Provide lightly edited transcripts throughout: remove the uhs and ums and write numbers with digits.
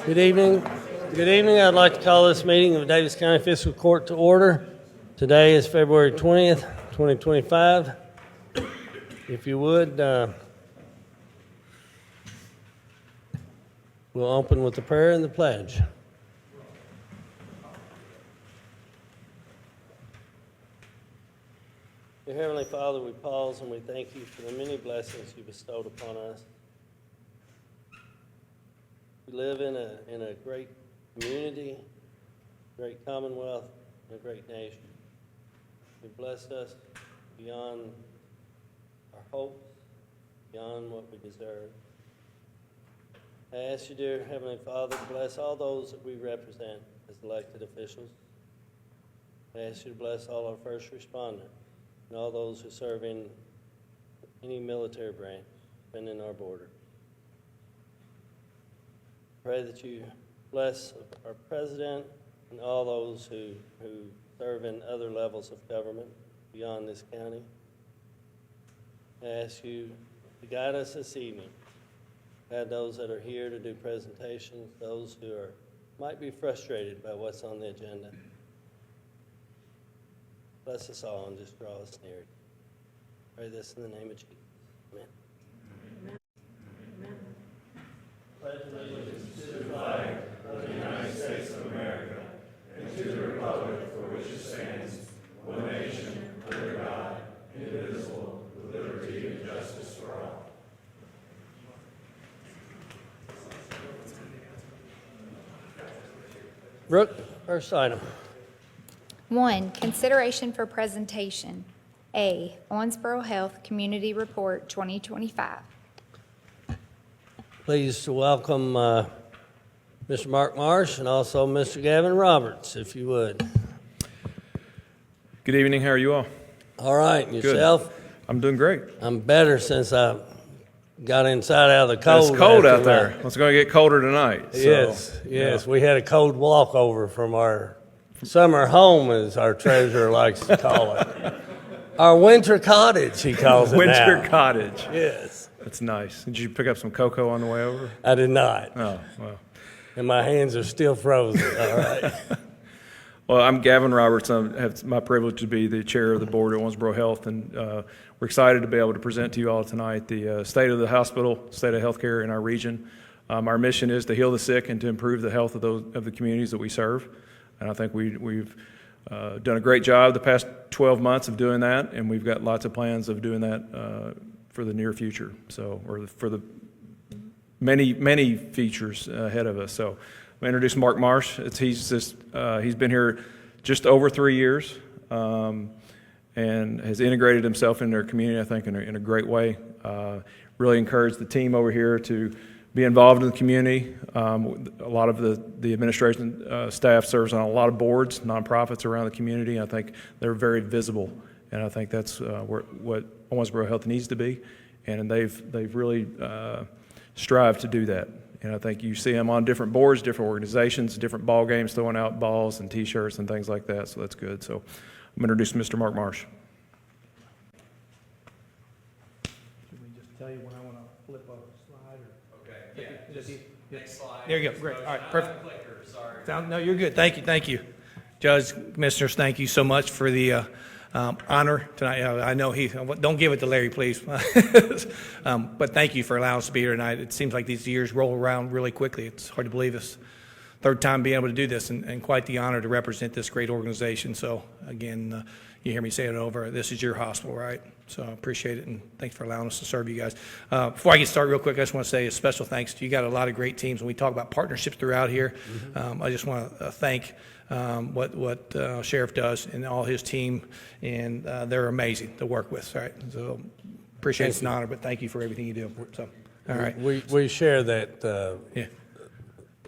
Good evening. Good evening. I'd like to call this meeting of the Daviess County Fiscal Court to order. Today is February 20th, 2025. If you would, we'll open with the prayer and the pledge. Dear Heavenly Father, we pause and we thank you for the many blessings you bestowed upon us. We live in a great community, great Commonwealth, and a great nation. You blessed us beyond our hopes, beyond what we deserve. I ask you, dear Heavenly Father, to bless all those that we represent as elected officials. I ask you to bless all our first responders and all those who serve in any military branch within our border. Pray that you bless our president and all those who serve in other levels of government beyond this county. I ask you to guide us this evening. Guide those that are here to do presentations, those who might be frustrated by what's on the agenda. Bless us all and just draw us near. Pray this in the name of Jesus. Amen. Amen. Pledge allegiance to the flag of the United States of America and to the republic for which it stands, one nation, under God, indivisible, with liberty and justice for all. Brooke, first item. 1. Consideration for presentation. A. Owensboro Health Community Report 2025. Pleased to welcome Mr. Mark Marsh and also Mr. Gavin Roberts, if you would. Good evening. How are you all? All right. Yourself? Good. I'm doing great. I'm better since I got inside out of the cold. It's cold out there. It's going to get colder tonight. So, yes. Yeah. We had a cold walkover from our summer home, as our treasurer likes to call it. Our winter cottage, he calls it Winter now. cottage. Yes. That's nice. Did you pick up some cocoa on the way over? I did not. Oh, well. And my hands are still frozen. All right. Well, I'm Gavin Roberts. I have my privilege to be the chair of the board at Owensboro Health, and we're excited to be able to present to you all tonight the state of the hospital, state of healthcare in our region. Our mission is to heal the sick and to improve the health of the communities that we serve. And I think we've done a great job the past 12 months of doing that, and we've got lots of plans of doing that for the near future. So, or for the many features ahead of us. So, I'm going to introduce Mark Marsh. He's been here just over 3 years and has integrated himself into our community, I think, in a great way. Really encouraged the team over here to be involved in the community. A lot of the administration staff serves on a lot of boards, nonprofits around the community. I think they're very visible, and I think that's what Owensboro Health needs to be, and they've really strived to do that. And I think you see them on different boards, different organizations, different ball games, throwing out balls and T-shirts and things like that. So that's good. So I'm going to introduce Mr. Mark Marsh. Should we just tell you when I want to flip a slide? Or? Okay, yeah, just next slide. There you go, great, all right, perfect. Clicker, sorry. No, you're good, thank you. Judge, commissioners, thank you so much for the honor tonight. I know don't give it to Larry, please. But thank you for allowing us to be here tonight. It seems like these years roll around really quickly. It's hard to believe it's third time being able to do this, and quite the honor to represent this great organization. So again, you hear me say it over, this is your hospital, right? So I appreciate it, and thanks for allowing us to serve you guys. Before I get started real quick, I just want to say a special thanks to you. Got a lot of great teams, and we talk about partnerships throughout here. I just want to thank what Sheriff does and all his team, and they're amazing to work with, right? So appreciate it. It's an honor, but thank you for everything you do. So, all right. We share that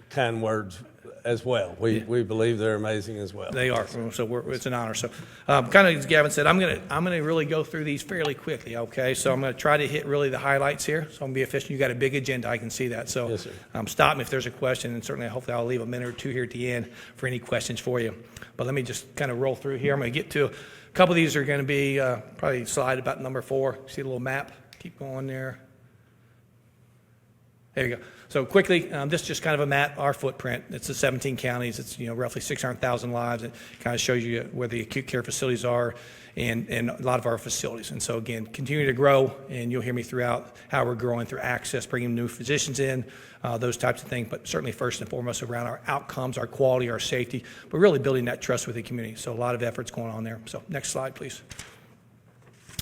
kind words as well. We believe they're amazing as well. They are. So it's an honor. So kind of as Gavin said, I'm gonna really go through these fairly quickly. Okay. So I'm gonna try to hit really the highlights here. So I'm gonna be efficient. You got a big agenda. I can see that. So yes, stop me if there's a question, and certainly hopefully I'll leave a minute or two here at the end for any questions for you. But let me just kind of roll through here. I'm gonna get to a couple of these are going to be probably slide about number 4. See the little map. Keep going there. There you go. So quickly, this is just kind of a map, our footprint. It's the 17 counties. It's, roughly 600,000 lives. It kind of shows you where the acute care facilities are and a lot of our facilities. And so again, continue to grow, and you'll hear me throughout how we're growing through access, bringing new physicians in, those types of things, but certainly first and foremost around our outcomes, our quality, our safety, but really building that trust with the community. So a lot of efforts going on there. So next slide, please.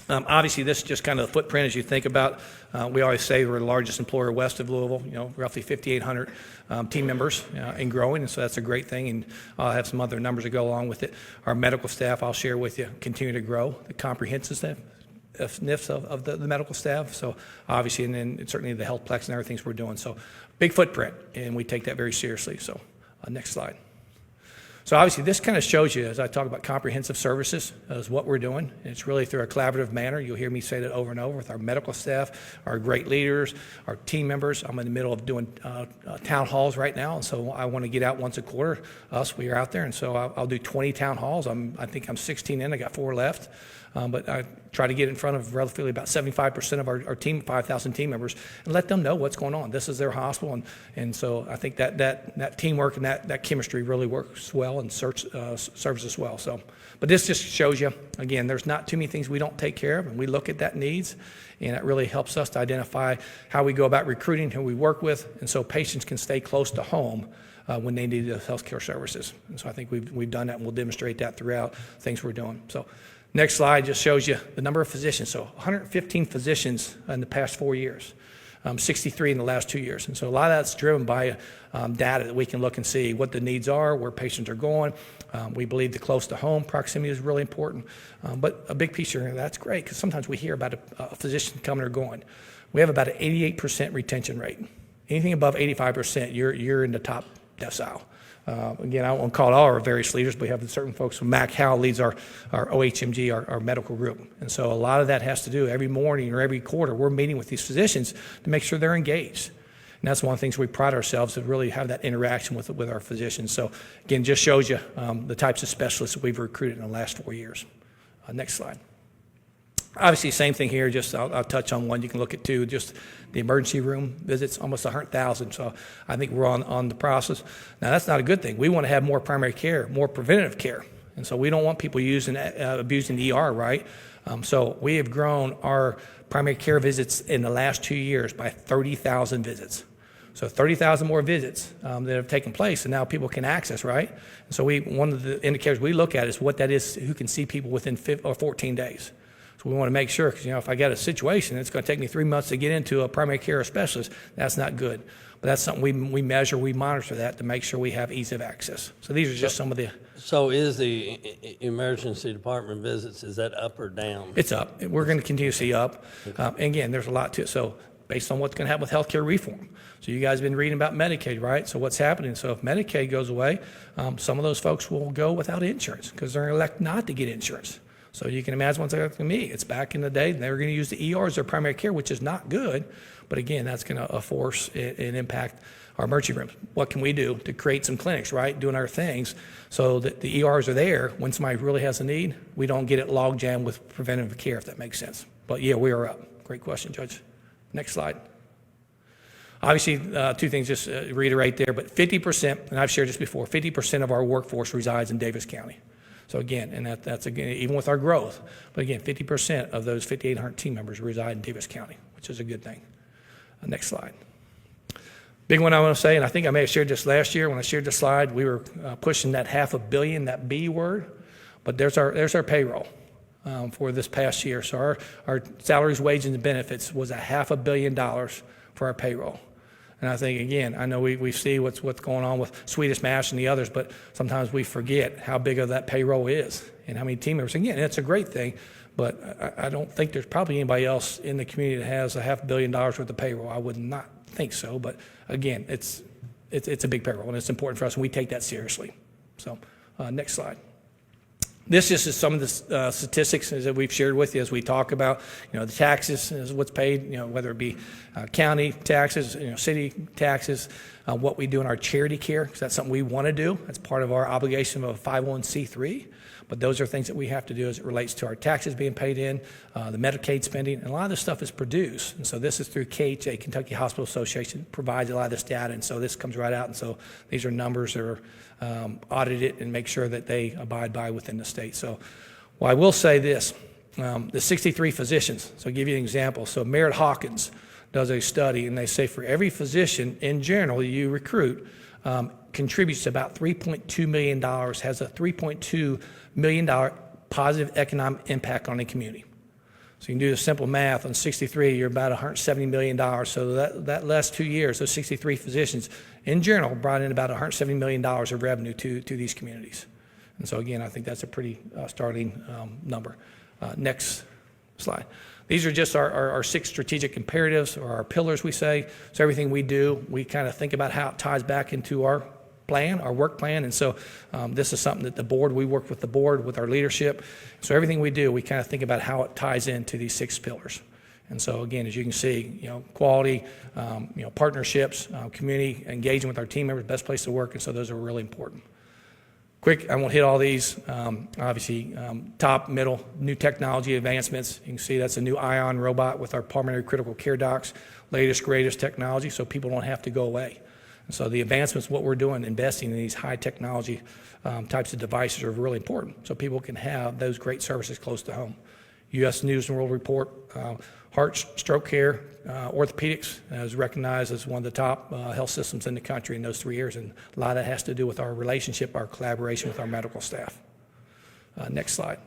Obviously, this is just kind of the footprint as you think about. We always say we're the largest employer west of Louisville, roughly 5,800 team members and growing, and so that's a great thing, and I'll have some other numbers that go along with it. Our medical staff, I'll share with you, continue to grow. The comprehensive staff, SNFs of the medical staff, so obviously, and then certainly the health plex and other things we're doing. So big footprint, and we take that very seriously. So next slide. So obviously, this kind of shows you, as I talk about comprehensive services, is what we're doing. And it's really through a collaborative manner. You'll hear me say that over and over with our medical staff, our great leaders, our team members. I'm in the middle of doing town halls right now, and so I want to get out once a quarter. We are out there, and so I'll do 20 town halls. I think I'm 16 in. I got 4 left. But I try to get in front of relatively about 75% of our team, 5,000 team members, and let them know what's going on. This is their hospital, and so I think that teamwork and that chemistry really works well and serves us well. So, but this just shows you, again, there's not too many things we don't take care of, and we look at that needs, and it really helps us to identify how we go about recruiting, who we work with, and so patients can stay close to home when they need those health care services. And so I think we've done that, and we'll demonstrate that throughout things we're doing. So. Next slide just shows you the number of physicians. So 115 physicians in the past 4 years, 63 in the last 2 years. And so a lot of that's driven by data that we can look and see what the needs are, where patients are going. We believe the close to home proximity is really important. But a big piece here, that's great, because sometimes we hear about a physician coming or going. We have about an 88% retention rate. Anything above 85%, you're in the top decile. Again, I won't call it all our various leaders, but we have certain folks. Mac Howell leads our OHMG, our medical group. And so a lot of that has to do every morning or every quarter, we're meeting with these physicians to make sure they're engaged. And that's one of the things we pride ourselves to really have that interaction with our physicians. So again, just shows you the types of specialists that we've recruited in the last 4 years. Next slide. Obviously, same thing here, just I'll touch on one. You can look at two, just the emergency room visits, almost 100,000. So I think we're on the process. Now, that's not a good thing. We want to have more primary care, more preventative care. And so we don't want people abusing the ER, right? So we have grown our primary care visits in the last 2 years by 30,000 visits. So 30,000 more visits that have taken place, and now people can access, right? And so one of the indicators we look at is what that is, who can see people within 14 days. So we want to make sure, because if I got a situation, it's going to take me 3 months to get into a primary care specialist. That's not good. But that's something we measure, we monitor that to make sure we have ease of access. So these are just some of the. So is the emergency department visits, is that up or down? It's up. We're going to continue to see up. And again, there's a lot to it. So based on what's going to happen with healthcare reform. So you guys have been reading about Medicaid, right? So what's happening? So if Medicaid goes away, some of those folks will go without insurance because they're going to elect not to get insurance. So you can imagine what's going to me. It's back in the day, they were going to use the ER as their primary care, which is not good. But again, that's going to force and impact our emergency rooms. What can we do to create some clinics, right? Doing our things so that the ERs are there when somebody really has a need. We don't get it log jammed with preventative care, if that makes sense. But yeah, we are up. Great question, Judge. Next slide. Obviously, two things, just reiterate there, but 50%, and I've shared this before, 50% of our workforce resides in Daviess County. So again, and that's again, even with our growth, but again, 50% of those 5,800 team members reside in Daviess County, which is a good thing. Next slide. Big one I want to say, and I think I may have shared this last year when I shared the slide, we were pushing that $500 million, that B word, but there's our payroll for this past year. So our salaries, wages, and benefits was $500 million for our payroll. And I think, again, I know we see what's going on with Swedish Match and the others, but sometimes we forget how big of that payroll is and how many team members. Again, it's a great thing, but I don't think there's probably anybody else in the community that has $500 million worth of payroll. I would not think so, but again, it's a big payroll, and it's important for us, and we take that seriously. So next slide. This is just some of the statistics that we've shared with you as we talk about, the taxes, is what's paid, whether it be county taxes, city taxes, what we do in our charity care, because that's something we want to do. That's part of our obligation of a 501c3. But those are things that we have to do as it relates to our taxes being paid in, the Medicaid spending, and a lot of this stuff is produced. And so this is through KHA, Kentucky Hospital Association, provides a lot of this data, and so this comes right out. And so these are numbers that are audited and make sure that they abide by within the state. So, well, I will say this, the 63 physicians, so I'll give you an example. So Merritt Hawkins does a study, and they say for every physician in general you recruit, contributes about $3.2 million, has a $3.2 million positive economic impact on the community. So you can do the simple math on 63, you're about $170 million. So that last 2 years, those 63 physicians in general brought in about $170 million of revenue to these communities. And so again, I think that's a pretty startling number. Next slide. These are just our 6 strategic imperatives, or our pillars, we say. So everything we do, we kind of think about how it ties back into our plan, our work plan. And so this is something that the board, we work with the board, with our leadership. So everything we do, we kind of think about how it ties into these 6 pillars. And so again, as you can see, quality, partnerships, community engagement with our team members, best place to work. And so those are really important. Quick, I won't hit all these. Obviously, top, middle, new technology advancements. You can see that's a new Ion robot with our pulmonary critical care docs, latest, greatest technology, so people don't have to go away. And so the advancements, what we're doing, investing in these high technology types of devices are really important, so people can have those great services close to home. U.S. News and World Report, heart, stroke care, orthopedics is recognized as one of the top health systems in the country in those 3 years, and a lot of that has to do with our relationship, our collaboration with our medical staff. Next slide.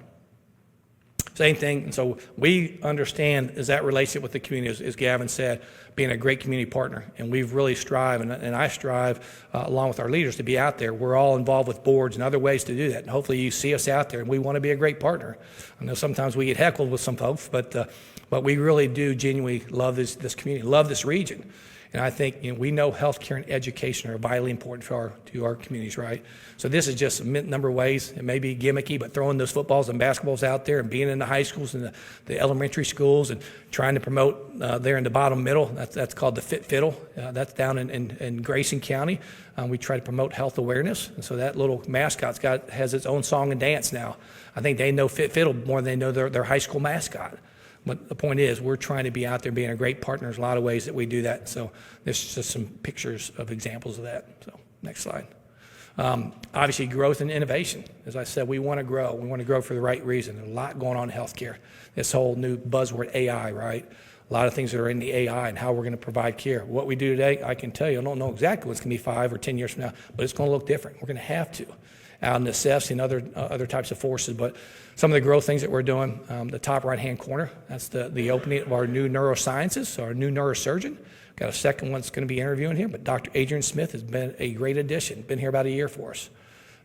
Same thing, and so we understand is that relationship with the community, as Gavin said, being a great community partner, and we've really strive, and I strive along with our leaders to be out there. We're all involved with boards and other ways to do that, and hopefully you see us out there, and we want to be a great partner. I know sometimes we get heckled with some folks, but we really do genuinely love this community, love this region. And I think we know healthcare and education are vitally important to our communities, right? So this is just a number of ways. It may be gimmicky, but throwing those footballs and basketballs out there and being in the high schools and the elementary schools and trying to promote there in the bottom middle. That's called the Fit Fiddle. That's down in Grayson County. We try to promote health awareness, and so that little mascot's has its own song and dance now. I think they know Fit Fiddle more than they know their high school mascot. But the point is, we're trying to be out there being a great partner. There's a lot of ways that we do that. So this is just some pictures of examples of that. So next slide. Obviously, growth and innovation. As I said, we want to grow. We want to grow for the right reason. There's a lot going on in healthcare. This whole new buzzword AI, right? A lot of things that are in the AI and how we're going to provide care. What we do today, I can tell you, I don't know exactly what's going to be 5 or 10 years from now, but it's going to look different. We're going to have to. Out of necessity and other types of forces. But some of the growth things that we're doing, the top right-hand corner, that's the opening of our new neurosciences, so our new neurosurgeon. Got a second one that's going to be interviewing here, but Dr. Adrian Smith has been a great addition. Been here about a year for us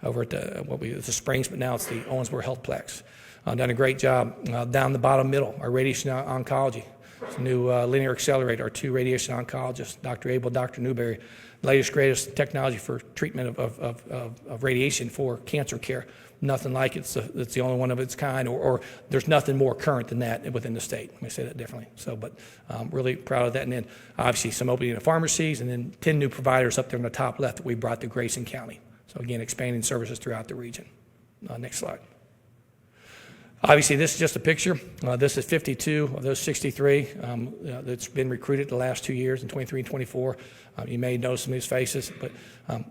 over at the Springs, but now it's the Owensboro Healthplex. Done a great job. Down the bottom middle, our radiation oncology. It's a new linear accelerator, our 2 radiation oncologists, Dr. Abel, Dr. Newberry. Latest, greatest technology for treatment of radiation for cancer care. Nothing like it. It's the only one of its kind, or there's nothing more current than that within the state. Let me say that differently. So, but really proud of that. And then obviously some opening of pharmacies, and then 10 new providers up there on the top left that we brought to Grayson County. So again, expanding services throughout the region. Next slide. Obviously, this is just a picture. This is 52 of those 63 that's been recruited the last 2 years, in 23 and 24. You may know some of these faces, but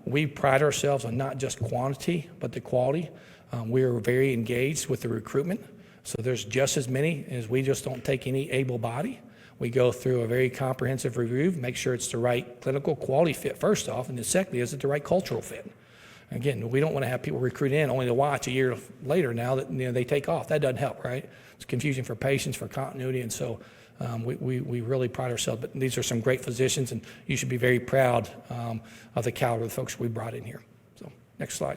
we pride ourselves on not just quantity, but the quality. We are very engaged with the recruitment. So there's just as many as we just don't take any able body. We go through a very comprehensive review, make sure it's the right clinical quality fit first off, and then secondly, is it the right cultural fit? Again, we don't want to have people recruit in only to watch a year later now that they take off. That doesn't help, right? It's confusing for patients, for continuity, and so we really pride ourselves. But these are some great physicians, and you should be very proud of the caliber of the folks we brought in here. So next slide.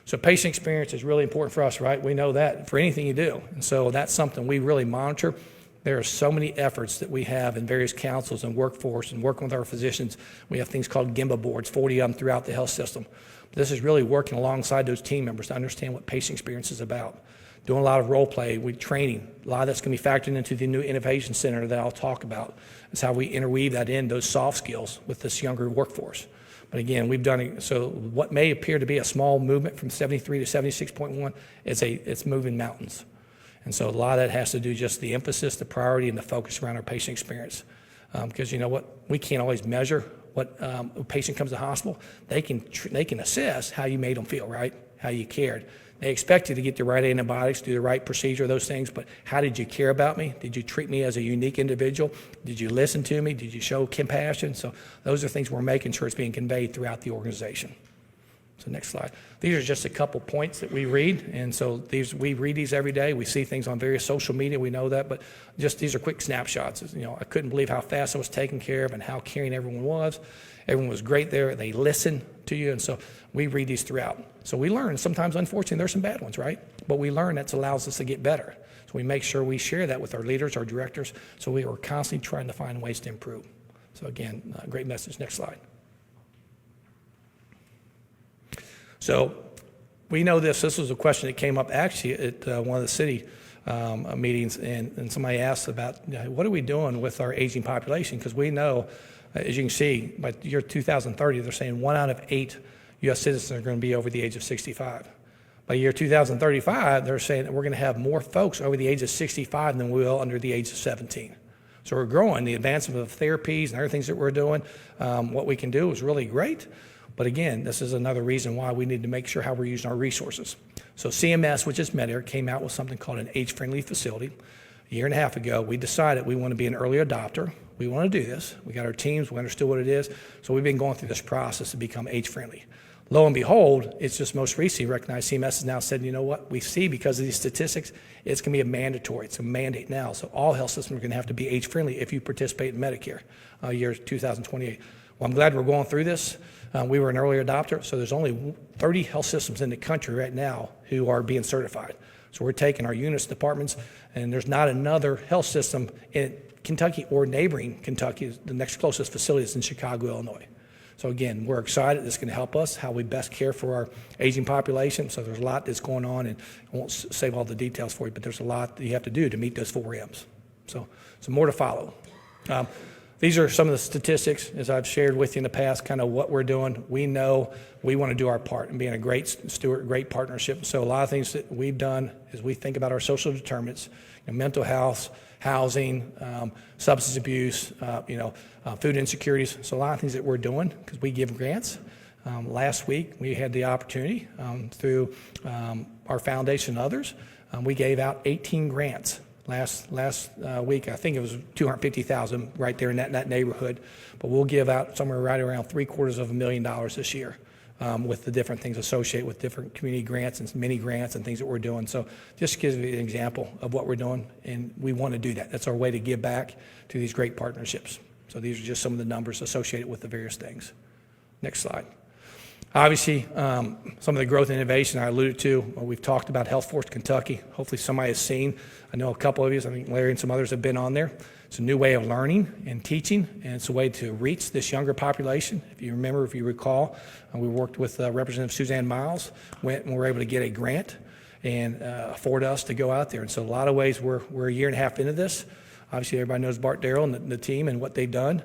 So patient experience is really important for us, right? We know that for anything you do, and so that's something we really monitor. There are so many efforts that we have in various councils and workforce and working with our physicians. We have things called GIMBA boards, 40 of them throughout the health system. This is really working alongside those team members to understand what patient experience is about. Doing a lot of role play with training. A lot of that's going to be factored into the new innovation center that I'll talk about. It's how we interweave that in, those soft skills, with this younger workforce. But again, we've done it. So what may appear to be a small movement from 73 to 76.1, it's moving mountains. And so a lot of that has to do just the emphasis, the priority, and the focus around our patient experience. Because you know what? We can't always measure what a patient comes to the hospital. They can assess how you made them feel, right? How you cared. They expect you to get the right antibiotics, do the right procedure, those things, but how did you care about me? Did you treat me as a unique individual? Did you listen to me? Did you show compassion? So those are things we're making sure it's being conveyed throughout the organization. So next slide. These are just a couple points that we read, and so we read these every day. We see things on various social media, we know that, but just these are quick snapshots. You know, I couldn't believe how fast I was taken care of and how caring everyone was. Everyone was great there. They listened to you, and so we read these throughout. So we learn. Sometimes, unfortunately, there's some bad ones, right? But we learn that allows us to get better. So we make sure we share that with our leaders, our directors, so we are constantly trying to find ways to improve. So again, great message. Next slide. So we know this was a question that came up actually at one of the city meetings, and somebody asked about, you know, what are we doing with our aging population? Because we know, as you can see, by the year 2030, they're saying 1 out of 8 U.S. citizens are going to be over the age of 65. By year 2035, they're saying that we're going to have more folks over the age of 65 than we will under the age of 17. So we're growing. The advancement of therapies and other things that we're doing, what we can do is really great. But again, this is another reason why we need to make sure how we're using our resources. So CMS, which is Medicare, came out with something called an age-friendly facility. A year and a half ago, we decided we want to be an early adopter. We want to do this. We got our teams. We understood what it is. So we've been going through this process to become age-friendly. Lo and behold, it's just most recently recognized. CMS has now said, you know what, we see because of these statistics, it's going to be a mandatory. It's a mandate now. So all health systems are going to have to be age-friendly if you participate in Medicare, year 2028. Well, I'm glad we're going through this. We were an early adopter, so there's only 30 health systems in the country right now who are being certified. So we're taking our units, departments, and there's not another health system in Kentucky or neighboring Kentucky. The next closest facility is in Chicago, Illinois. So again, we're excited. This is going to help us, how we best care for our aging population. So there's a lot that's going on, and I won't save all the details for you, but there's a lot that you have to do to meet those 4 M's. So more to follow. These are some of the statistics, as I've shared with you in the past, kind of what we're doing. We know we want to do our part in being a great steward, great partnership. So a lot of things that we've done is we think about our social determinants, you know, mental health, housing, substance abuse, food insecurities. So a lot of things that we're doing because we give grants. Last week, we had the opportunity through our foundation and others. We gave out 18 grants. Last week, I think it was $250,000 right there in that neighborhood. But we'll give out somewhere right around $750,000 this year with the different things associated with different community grants and mini grants and things that we're doing. So just gives you an example of what we're doing, and we want to do that. That's our way to give back to these great partnerships. So these are just some of the numbers associated with the various things. Next slide. Obviously, some of the growth and innovation I alluded to, we've talked about Health Force Kentucky. Hopefully somebody has seen. I know a couple of you, I think Larry and some others have been on there. It's a new way of learning and teaching, and it's a way to reach this younger population. If you remember, if you recall, we worked with Representative Suzanne Miles, went and were able to get a grant and afford us to go out there. And so a lot of ways we're a year and a half into this. Obviously, everybody knows Bart Darrell and the team and what they've done.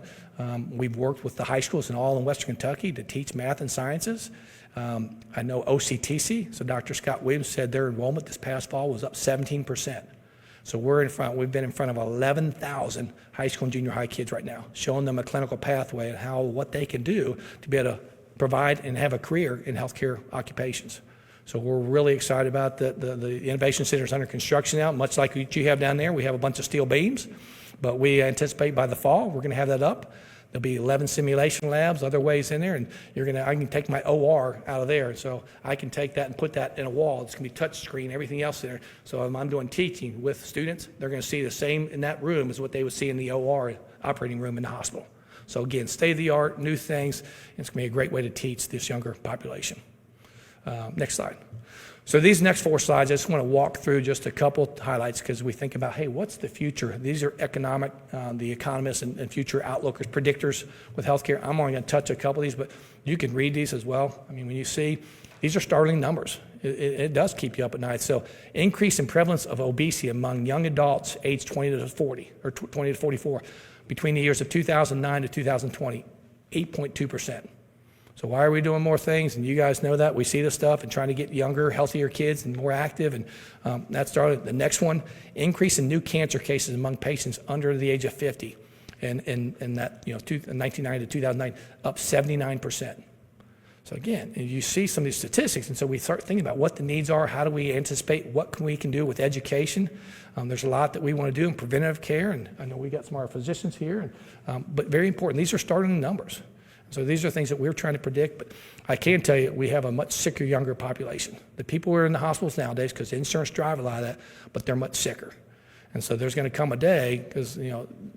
We've worked with the high schools in Western Kentucky to teach math and sciences. I know OCTC, so Dr. Scott Williams said their enrollment this past fall was up 17%. So we've been in front of 11,000 high school and junior high kids right now, showing them a clinical pathway and what they can do to be able to provide and have a career in healthcare occupations. So we're really excited about the Innovation Center is under construction now, much like what you have down there. We have a bunch of steel beams, but we anticipate by the fall we're going to have that up. There'll be 11 simulation labs, other ways in there, and I can take my OR out of there, so I can take that and put that in a wall. It's going to be touch screen, everything else in there. So if I'm doing teaching with students, they're going to see the same in that room as what they would see in the OR operating room in the hospital. So again, state-of-the-art, new things. It's going to be a great way to teach this younger population. Next slide. So these next 4 slides, I just want to walk through just a couple highlights because we think about, hey, what's the future? These are economic, the economists and future outlookers, predictors with healthcare. I'm only going to touch a couple of these, but you can read these as well. I mean, when you see, these are startling numbers. It does keep you up at night. So increase in prevalence of obesity among young adults aged 20 to 40 or 20 to 44 between the years of 2009 to 2020, 8.2%. So why are we doing more things? And you guys know that. We see this stuff and trying to get younger, healthier kids and more active. And that started. The next one, increase in new cancer cases among patients under the age of 50. And that, 1990 to 2009, up 79%. So again, you see some of these statistics, and so we start thinking about what the needs are, how do we anticipate, what we can do with education. There's a lot that we want to do in preventative care, and I know we got some of our physicians here, but very important. These are starting numbers. So these are things that we're trying to predict, but I can tell you we have a much sicker, younger population. The people who are in the hospitals nowadays, because insurance drive a lot of that, but they're much sicker. And so there's going to come a day, because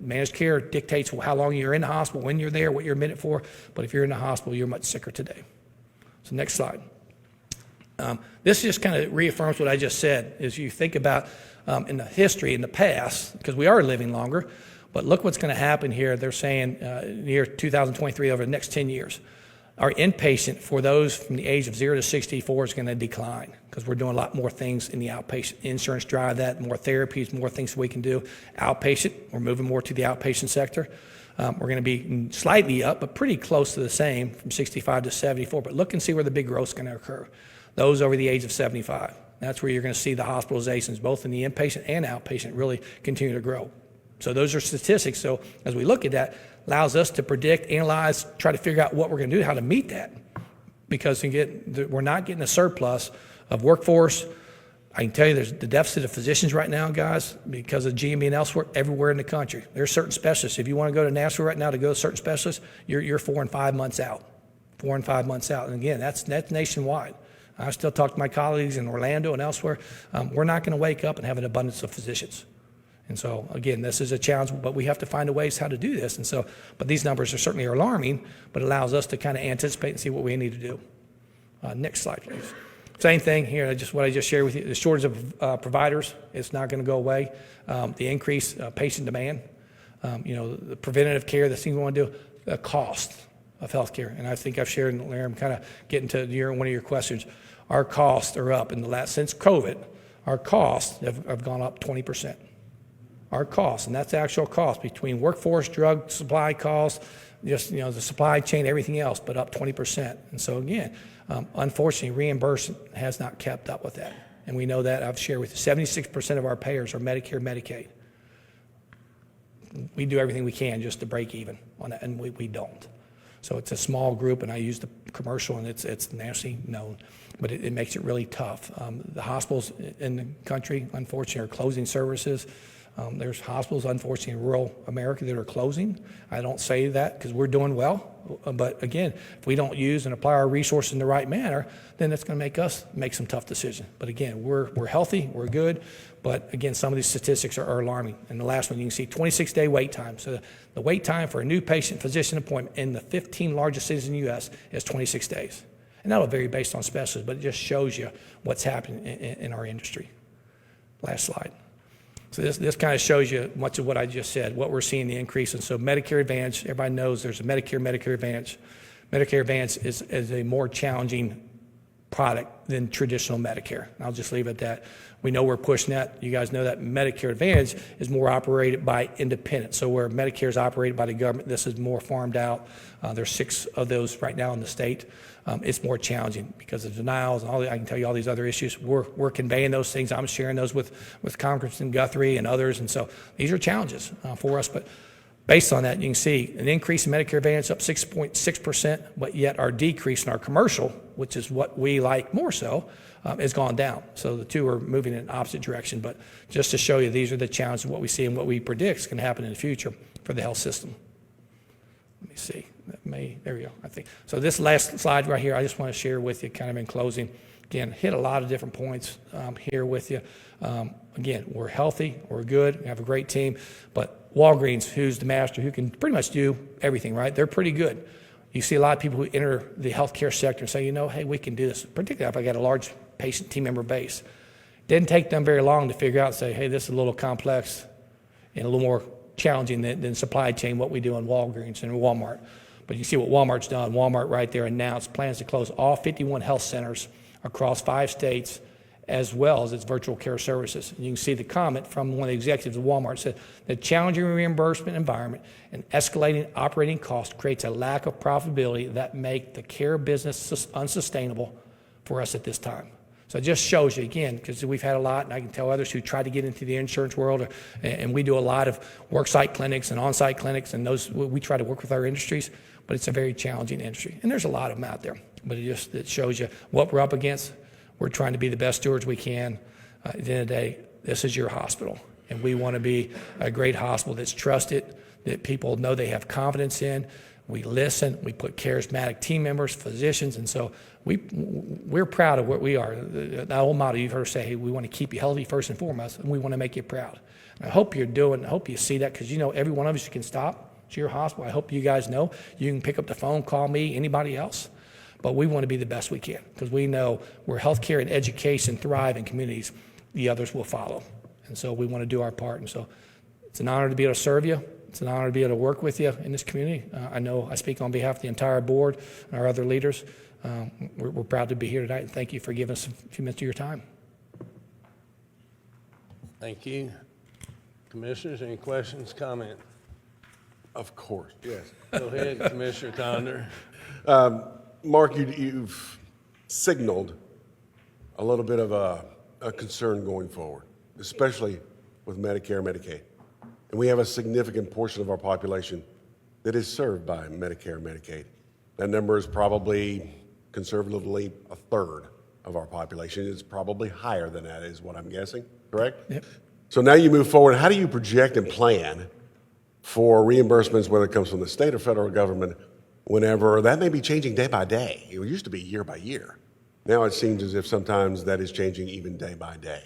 managed care dictates how long you're in the hospital, when you're there, what you're admitted for, but if you're in the hospital, you're much sicker today. So next slide. This just kind of reaffirms what I just said, is you think about in the history, in the past, because we are living longer, but look what's going to happen here. They're saying in the year 2023, over the next 10 years, our inpatient for those from the age of 0 to 64 is going to decline because we're doing a lot more things in the outpatient. Insurance drive that, more therapies, more things we can do. Outpatient, we're moving more to the outpatient sector. We're going to be slightly up, but pretty close to the same from 65 to 74. But look and see where the big growth is going to occur. Those over the age of 75. That's where you're going to see the hospitalizations, both in the inpatient and outpatient, really continue to grow. So those are statistics. So as we look at that, allows us to predict, analyze, try to figure out what we're going to do, how to meet that. Because we're not getting a surplus of workforce. I can tell you there's the deficit of physicians right now, guys, because of GME and elsewhere, everywhere in the country. There's certain specialists. If you want to go to Nashville right now to go to certain specialists, you're 4 and 5 months out. 4 and 5 months out. And again, that's nationwide. I still talk to my colleagues in Orlando and elsewhere. We're not going to wake up and have an abundance of physicians. And so, again, this is a challenge, but we have to find a ways how to do this. And so, but these numbers are certainly alarming, but it allows us to kind of anticipate and see what we need to do. Next slide, please. Same thing here, just what I just shared with you. The shortage of providers, it's not going to go away. The increased patient demand, the preventative care, the things we want to do, the cost of healthcare. And I think I've shared, and Larry, I'm kind of getting to one of your questions. Our costs are up since COVID. Our costs have gone up 20%. Our costs, and that's the actual cost between workforce, drug supply costs, just the supply chain, everything else, but up 20%. And so again, unfortunately, reimbursement has not kept up with that. And we know that. I've shared with you, 76% of our payers are Medicare, Medicaid. We do everything we can just to break even on that, and we don't. So it's a small group, and I use the commercial, and it's nationally known, but it makes it really tough. The hospitals in the country, unfortunately, are closing services. There's hospitals, unfortunately, in rural America that are closing. I don't say that because we're doing well. But again, if we don't use and apply our resources in the right manner, then that's going to make us make some tough decisions. But again, we're healthy, we're good. But again, some of these statistics are alarming. And the last one, you can see 26-day wait time. So the wait time for a new patient-physician appointment in the 15 largest cities in the U.S. is 26 days. And that'll vary based on specialties, but it just shows you what's happening in our industry. Last slide. So this kind of shows you much of what I just said, what we're seeing the increase in. So Medicare Advantage, everybody knows there's a Medicare Advantage. Medicare Advantage is a more challenging product than traditional Medicare. I'll just leave it at that. We know we're pushing that. You guys know that Medicare Advantage is more operated by independents. So where Medicare is operated by the government, this is more farmed out. There's 6 of those right now in the state. It's more challenging because of denials and I can tell you all these other issues. We're conveying those things. I'm sharing those with Congressman Guthrie and others. And so these are challenges for us. But based on that, you can see an increase in Medicare Advantage up 6.6%, but yet our decrease in our commercial, which is what we like more so, has gone down. So the two are moving in opposite direction. But just to show you, these are the challenges of what we see and what we predict is going to happen in the future for the health system. Let me see. There we go, I think. So this last slide right here, I just want to share with you kind of in closing. Again, hit a lot of different points here with you. Again, we're healthy, we're good, we have a great team, but Walgreens, who's the master, who can pretty much do everything, right? They're pretty good. You see a lot of people who enter the healthcare sector and say, hey, we can do this, particularly if I got a large patient team member base. Didn't take them very long to figure out and say, hey, this is a little complex and a little more challenging than supply chain, what we do in Walgreens and Walmart. But you see what Walmart's done. Walmart right there announced plans to close all 51 health centers across 5 states, as well as its virtual care services. And you can see the comment from one of the executives of Walmart said, the challenging reimbursement environment and escalating operating costs creates a lack of profitability that make the care business unsustainable for us at this time. So it just shows you, again, because we've had a lot, and I can tell others who try to get into the insurance world, and we do a lot of worksite clinics and on-site clinics, and those we try to work with our industries, but it's a very challenging industry. And there's a lot of them out there, but it shows you what we're up against. We're trying to be the best stewards we can. At the end of the day, this is your hospital, and we want to be a great hospital that's trusted, that people know they have confidence in. We listen, we put charismatic team members, physicians, and so we're proud of what we are. The old motto you've heard us say, hey, we want to keep you healthy first and foremost, and we want to make you proud. And I hope I hope you see that, because every one of us can stop to your hospital. I hope you guys know you can pick up the phone, call me, anybody else. But we want to be the best we can, because we know where healthcare and education thrive in communities, the others will follow. And so we want to do our part. And so it's an honor to be able to serve you. It's an honor to be able to work with you in this community. I know I speak on behalf of the entire board and our other leaders. We're proud to be here tonight, and thank you for giving us a few minutes of your time. Thank you. Commissioners, any questions, comments? Of course, yes. Go ahead, Commissioner Conder. Mark, you've signaled a little bit of a concern going forward, especially with Medicare, Medicaid. And we have a significant portion of our population that is served by Medicare and Medicaid. That number is probably conservatively a third of our population. It's probably higher than that, is what I'm guessing, correct? Yep. So now you move forward. How do you project and plan for reimbursements, whether it comes from the state or federal government, whenever that may be changing day by day? It used to be year by year. Now it seems as if sometimes that is changing even day by day.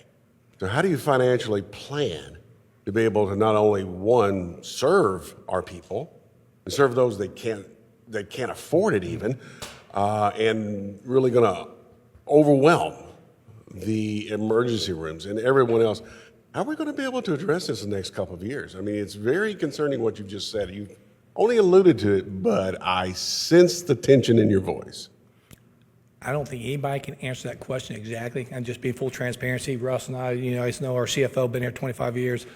So how do you financially plan to be able to not only, one, serve our people, and serve those that can't afford it even, and really going to overwhelm the emergency rooms and everyone else? How are we going to be able to address this in the next couple of years? I mean, it's very concerning what you've just said. You've only alluded to it, but I sense the tension in your voice. I don't think anybody can answer that question exactly. And just being full transparency, Russ and I know our CFO, been here 25 years,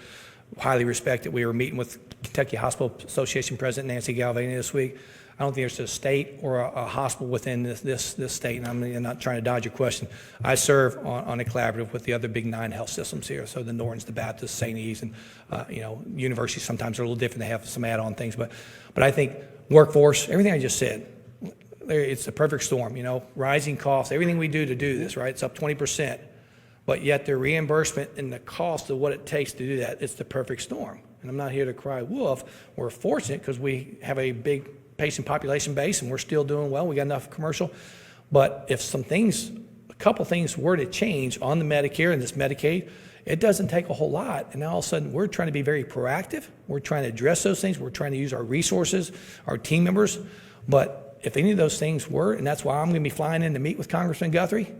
highly respected. We were meeting with Kentucky Hospital Association President Nancy Galvani this week. I don't think there's a state or a hospital within this state, and I'm not trying to dodge your question. I serve on a collaborative with the other big 9 health systems here, so the Nortons, the Baptists, St. E's, and universities sometimes are a little different. They have some add-on things, but I think workforce, everything I just said, it's a perfect storm. Rising costs, everything we do to do this, right? It's up 20%, but yet the reimbursement and the cost of what it takes to do that, it's the perfect storm. And I'm not here to cry wolf. We're fortunate because we have a big patient population base, and we're still doing well. We got enough commercial. But if a couple things were to change on the Medicare and this Medicaid, it doesn't take a whole lot. And now all of a sudden, we're trying to be very proactive. We're trying to address those things. We're trying to use our resources, our team members. But if any of those things were, and that's why I'm going to be flying in to meet with Congressman Guthrie,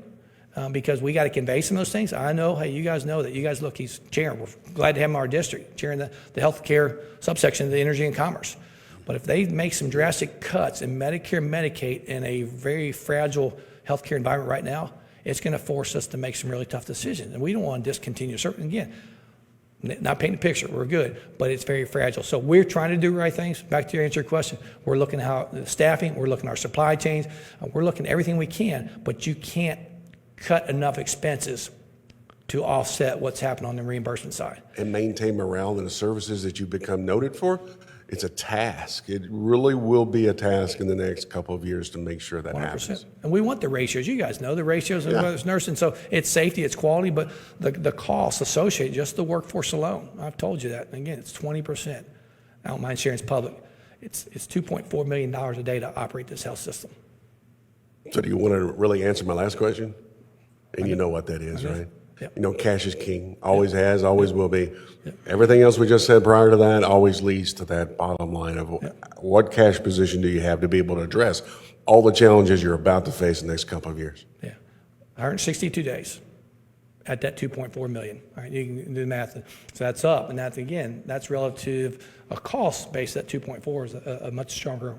because we got to convey some of those things. I know, hey, you guys know that. You guys look, he's chairing. We're glad to have him in our district, chairing the healthcare subsection of the Energy and Commerce. But if they make some drastic cuts in Medicare and Medicaid in a very fragile healthcare environment right now, it's going to force us to make some really tough decisions. And we don't want to discontinue. Again, not painting a picture, we're good, but it's very fragile. So we're trying to do the right things. Back to your answer to your question, we're looking at how the staffing, we're looking at our supply chains, we're looking at everything we can, but you can't cut enough expenses to offset what's happening on the reimbursement side. And maintain morale in the services that you've become noted for. It's a task. It really will be a task in the next couple of years to make sure that 100%. happens. And we want the ratios. You guys know the ratios of whether it's nursing. So it's safety, it's quality, but the costs associated, just the workforce alone. I've told you that. And again, it's 20%. I don't mind sharing it's public. It's $2.4 million a day to operate this health system. So do you want to really answer my last question? And you know what that is, right? Yep. Cash is king. Always has, always will be. Yep. Everything else we just said prior to that always leads to that bottom line of what cash position do you have to be able to address all the challenges you're about to face in the next couple of years? Yeah. 162 days at that 2.4 million. All right, you can do the math. So that's up, and that's, again, that's relative, a cost base at 2.4 is a much stronger,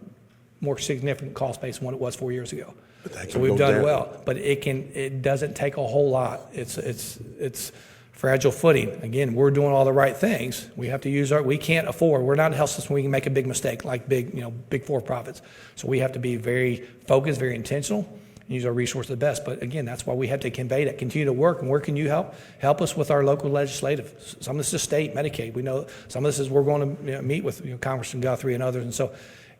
more significant cost base than what it was 4 years ago. that So can we've go done down. well, but it doesn't take a whole lot. It's fragile footing. Again, we're doing all the right things. We have to use we can't afford, we're not a health system, we can make a big mistake like big for-profits. So we have to be very focused, very intentional, and use our resources the best. But again, that's why we have to convey that, continue to work. And where can you help? Help us with our local legislative. Some of this is state Medicaid. We know some of this is we're going to meet with Congressman Guthrie and others. And so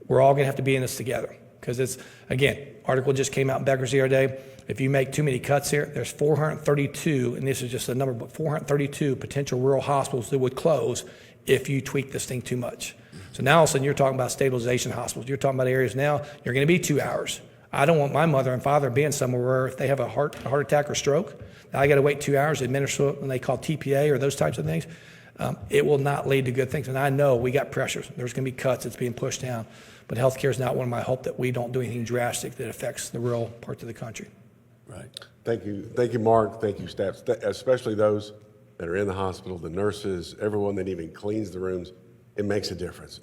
we're all going to have to be in this together. Because it's, again, article just came out in Beckers the other day. If you make too many cuts here, there's 432, and this is just a number, but 432 potential rural hospitals that would close if you tweak this thing too much. So now all of a sudden you're talking about stabilization hospitals. You're talking about areas now, you're going to be 2 hours. I don't want my mother and father being somewhere where if they have a heart attack or stroke, I got to wait 2 hours to administer what they call TPA or those types of things. It will not lead to good things. And I know we got pressures. There's going to be cuts. It's being pushed down. But healthcare is not one of my hope that we don't do anything drastic that affects the rural parts of the country. Right. Thank you, Mark. Thank you, staff, especially those that are in the hospital, the nurses, everyone that even cleans the rooms. It makes a difference.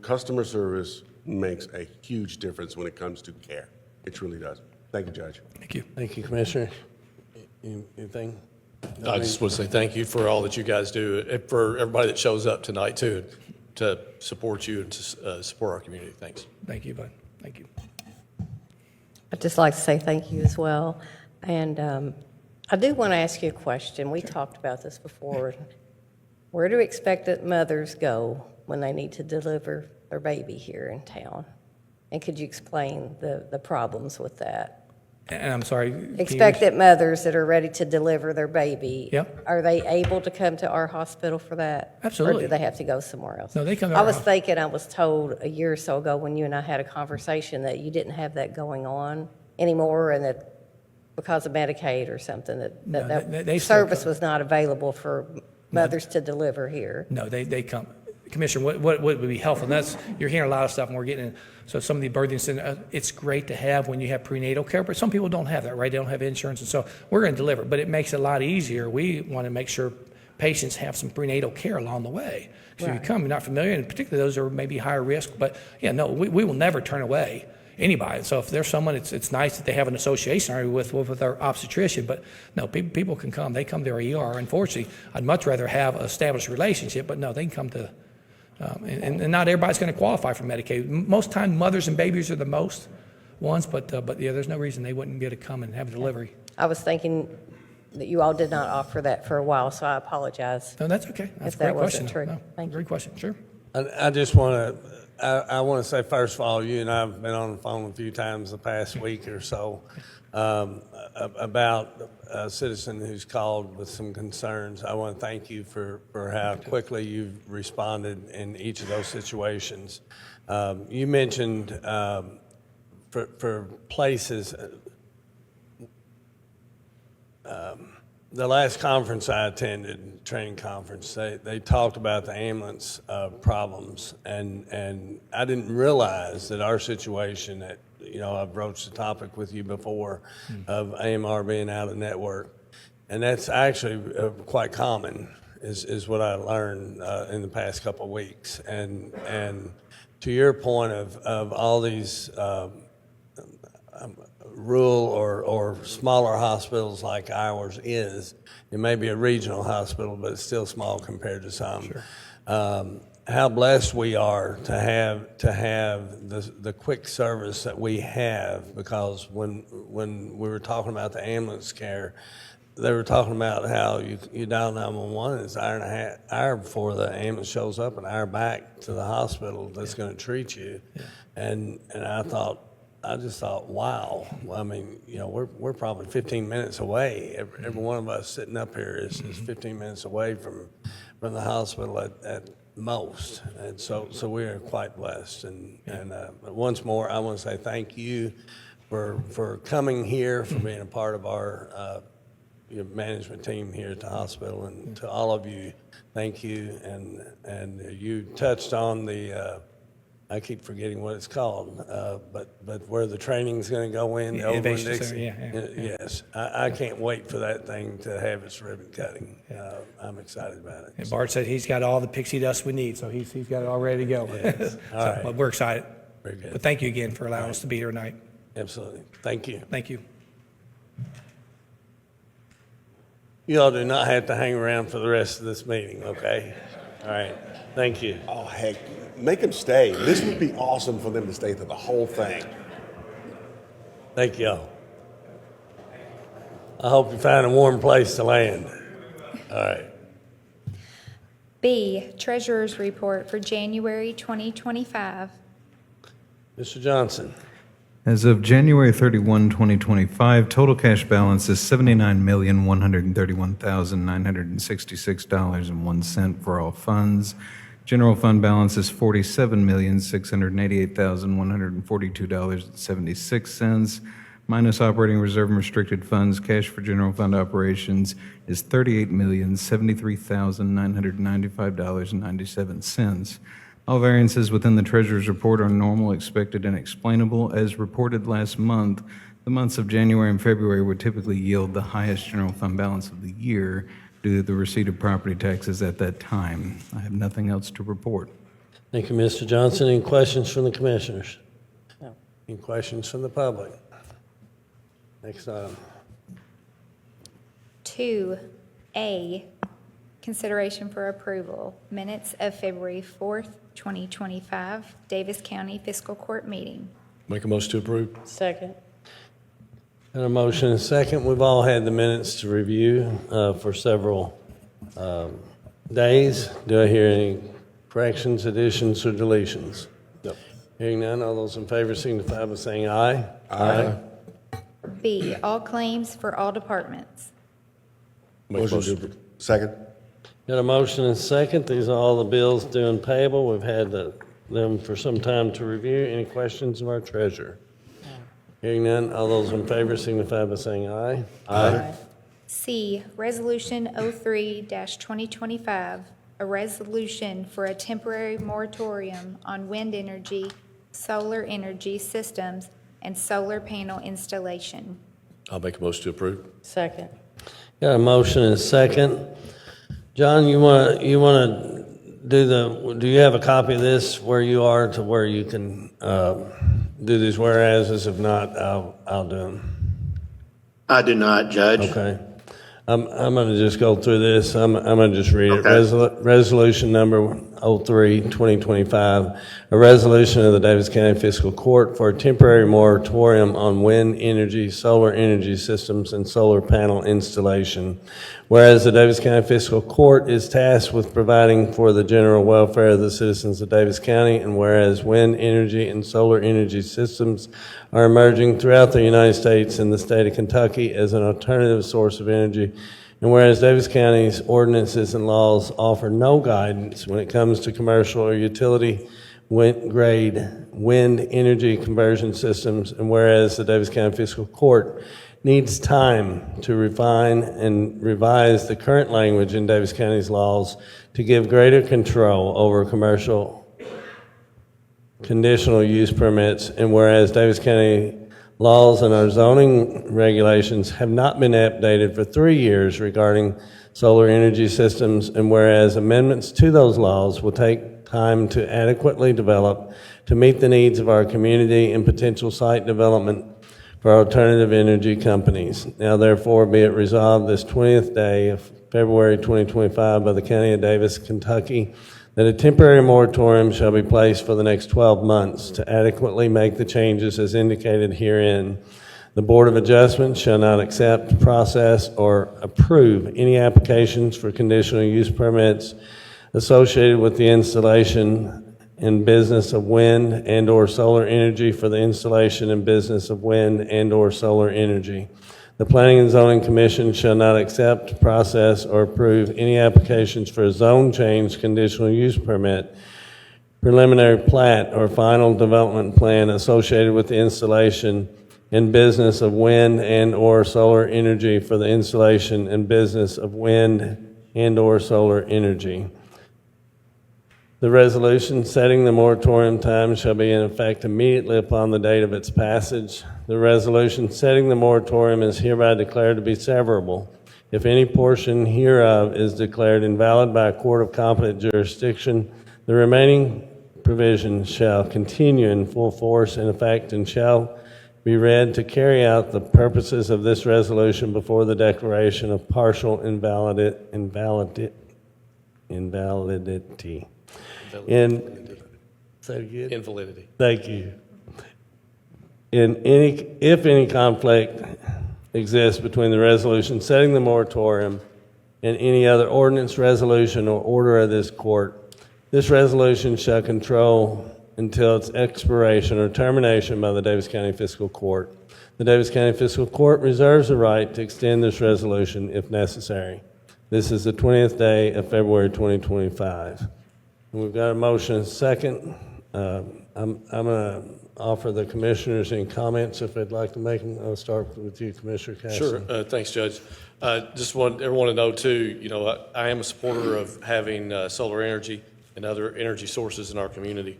Customer service makes a huge difference when it comes to care. It truly does. Thank you, Judge. Thank you. Thank you, Commissioner. Anything? I just want to say thank you for all that you guys do, for everybody that shows up tonight, too, to support you and to support our community. Thanks. Thank you, bud. Thank you. I'd just like to say thank you as well. And I do want to ask you a question. We talked about this before. Where do expectant mothers go when they need to deliver their baby here in town? And could you explain the problems with that? And I'm sorry. can you- Expectant mothers that are ready to deliver their baby, Yep. are they able to come to our hospital for that? Absolutely. Or do they have to go somewhere else? No, they come to I our was hos- thinking, I was told a year or so ago when you and I had a conversation that you didn't have that going on anymore, and that because of Medicaid or something, No, they that still service come. was not available for mothers to deliver here. No, they come. Commissioner, what would be helpful, and that's, you're hearing a lot of stuff, and we're getting, so some of the birthing centers, it's great to have when you have prenatal care, but some people don't have that, right? They don't have insurance, and so we're going to deliver, but it makes it a lot easier. We want to make sure patients have some prenatal care along the way. So if you come, you're not familiar, and particularly those are maybe higher risk, but yeah, no, we will never turn away anybody. So if there's someone, it's nice that they have an association already with our obstetrician, but no, people can come. They come to our ER. Unfortunately, I'd much rather have an established relationship, but no, they can come to, and not everybody's going to qualify for Medicaid. Most time, mothers and babies are the most ones, but yeah, there's no reason they wouldn't get to come and have a delivery. I was thinking that you all did not offer that for a while, so I apologize. No, that's okay. That's If a great that wasn't question. true. No, Thank great question. Sure. I just want to, I want to say, first of all, you and I have been on the phone a few times the past week or so about a citizen who's called with some concerns. I want to thank you for how quickly you've responded in each of those situations. You mentioned for places, the last conference I attended, training conference, they talked about the ambulance problems, and I didn't realize that our situation that, I've broached the topic with you before of AMR being out of network, and that's actually quite common, is what I learned in the past couple of weeks. And to your point of all these rural or smaller hospitals like ours is, it may be a regional hospital, but it's still small compared to some. Sure. How blessed we are to have the quick service that we have, because when we were talking about the ambulance care, they were talking about how you dial 911, it's an hour before the ambulance shows up, an hour back to the hospital that's going to treat you. Yeah. And I just thought, wow. I mean, we're probably 15 minutes away. Every one of us sitting up here is 15 minutes away from the hospital at most. And so we are quite blessed. And once more, I want to say thank you for coming here, for being a part of our your management team here at the hospital, and to all of you, thank you. And you touched on the I keep forgetting what it's called, but where the training's going to go in, over in Innovation Dixie. Center, yeah. Yes, I can't wait for that thing to have its ribbon cutting. I'm excited about it. And Bart said he's got all the pixie dust we need, so he's got it all ready to go. Yes. All right. But we're excited. Very good. But thank you again for allowing us to be here tonight. Absolutely. Thank you. Thank you. You all do not have to hang around for the rest of this meeting, okay? All right. Thank you. Oh, heck, make them stay. This would be awesome for them to stay through the whole thing. Thank y'all. I hope you find a warm place to land. All right. B, Treasurer's Report for January 2025. Mr. Johnson. As of January 31, 2025, total cash balance is $79,131,966.01 for all funds. General fund balance is $47,688,142.76. Minus operating reserve and restricted funds, cash for general fund operations is $38,073,995.97. All variances within the Treasurer's Report are normal, expected, and explainable. As reported last month, the months of January and February would typically yield the highest general fund balance of the year due to the receipt of property taxes at that time. I have nothing else to report. Thank you, Mr. Johnson. Any questions from the commissioners? No. Any questions from the public? Next item. 2A, consideration for approval, minutes of February 4th, 2025, Daviess County Fiscal Court meeting. Make a motion to approve. Second. And a motion and a second. We've all had the minutes to review for several days. Do I hear any corrections, additions, or deletions? No. Hearing none, all those in favor signify by saying aye. Aye. B, all claims for all departments. Make a Motion motion to to approve. Second. Got a motion and a second. These are all the bills due and payable. We've had them for some time to review. Any questions of our treasurer? Hearing none, all those in favor signify by saying aye. Aye. C, Resolution 03-2025, a resolution for a temporary moratorium on wind energy, solar energy systems, and solar panel installation. I'll make a motion to approve. Second. Got a motion and a second. John, you want to do you have a copy of this where you are to where you can do these whereases? If not, I'll do them. I do not, Judge. Okay. I'm going to just go through this. I'm going to just read it. Okay. Resolution number 03-2025, a resolution of the Daviess County Fiscal Court for a temporary moratorium on wind energy, solar energy systems, and solar panel installation. Whereas the Daviess County Fiscal Court is tasked with providing for the general welfare of the citizens of Daviess County, and whereas wind energy and solar energy systems are emerging throughout the United States and the state of Kentucky as an alternative source of energy, and whereas Daviess County's ordinances and laws offer no guidance when it comes to commercial or utility grade wind energy conversion systems, and whereas the Daviess County Fiscal Court needs time to refine and revise the current language in Daviess County's laws to give greater control over commercial conditional use permits, and whereas Daviess County laws and our zoning regulations have not been updated for 3 years regarding solar energy systems, and whereas amendments to those laws will take time to adequately develop to meet the needs of our community and potential site development for alternative energy companies. Now therefore be it resolved this 20th day of February 2025 by the County of Daviess, Kentucky, that a temporary moratorium shall be placed for the next 12 months to adequately make the changes as indicated herein. The Board of Adjustment shall not accept, process, or approve any applications for conditional use permits associated with the installation and business of wind and/or solar energy for the installation and business of wind and/or solar energy. The Planning and Zoning Commission shall not accept, process, or approve any applications for a zone change conditional use permit, preliminary plat, or final development plan associated with the installation and business of wind and/or solar energy for the installation and business of wind and/or solar energy. The resolution setting the moratorium time shall be in effect immediately upon the date of its passage. The resolution setting the moratorium is hereby declared to be severable if any portion hereof is declared invalid by a court of competent jurisdiction. The remaining provisions shall continue in full force and effect and shall be read to carry out the purposes of this resolution before the declaration of partial invalidity. Say it again. Invalidity. Thank you. If any conflict exists between the resolution setting the moratorium and any other ordinance, resolution, or order of this court, this resolution shall control until its expiration or termination by the Daviess County Fiscal Court. The Daviess County Fiscal Court reserves the right to extend this resolution if necessary. This is the 20th day of February 2025. And we've got a motion and a second. I'm going to offer the commissioners any comments if they'd like to make them. I'll start with you, Commissioner Castlen. Sure. Thanks, Judge. Just want everyone to know, too, I am a supporter of having solar energy and other energy sources in our community.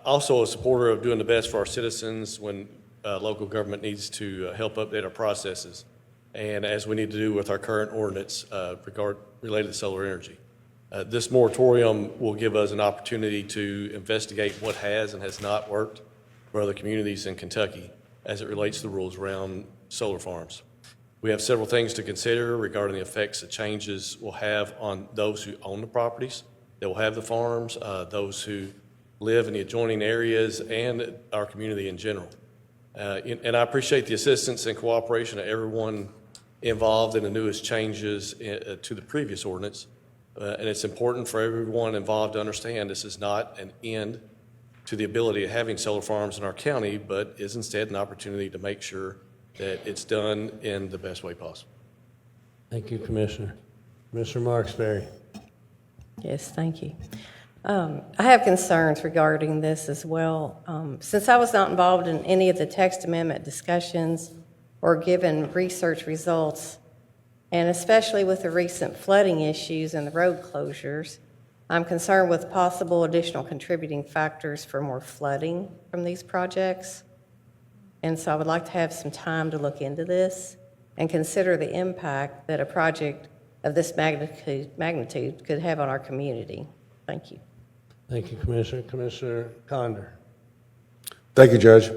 Also a supporter of doing the best for our citizens when local government needs to help update our processes, and as we need to do with our current ordinance related to solar energy. This moratorium will give us an opportunity to investigate what has and has not worked for other communities in Kentucky as it relates to the rules around solar farms. We have several things to consider regarding the effects that changes will have on those who own the properties that will have the farms, those who live in the adjoining areas, and our community in general. And I appreciate the assistance and cooperation of everyone involved in the newest changes to the previous ordinance. And it's important for everyone involved to understand this is not an end to the ability of having solar farms in our county, but is instead an opportunity to make sure that it's done in the best way possible. Thank you, Commissioner. Commissioner Marksberry. Yes, thank you. I have concerns regarding this as well. Since I was not involved in any of the text amendment discussions or given research results, and especially with the recent flooding issues and the road closures, I'm concerned with possible additional contributing factors for more flooding from these projects. And so I would like to have some time to look into this and consider the impact that a project of this magnitude could have on our community. Thank you. Thank you, Commissioner. Commissioner Condor. Thank you, Judge.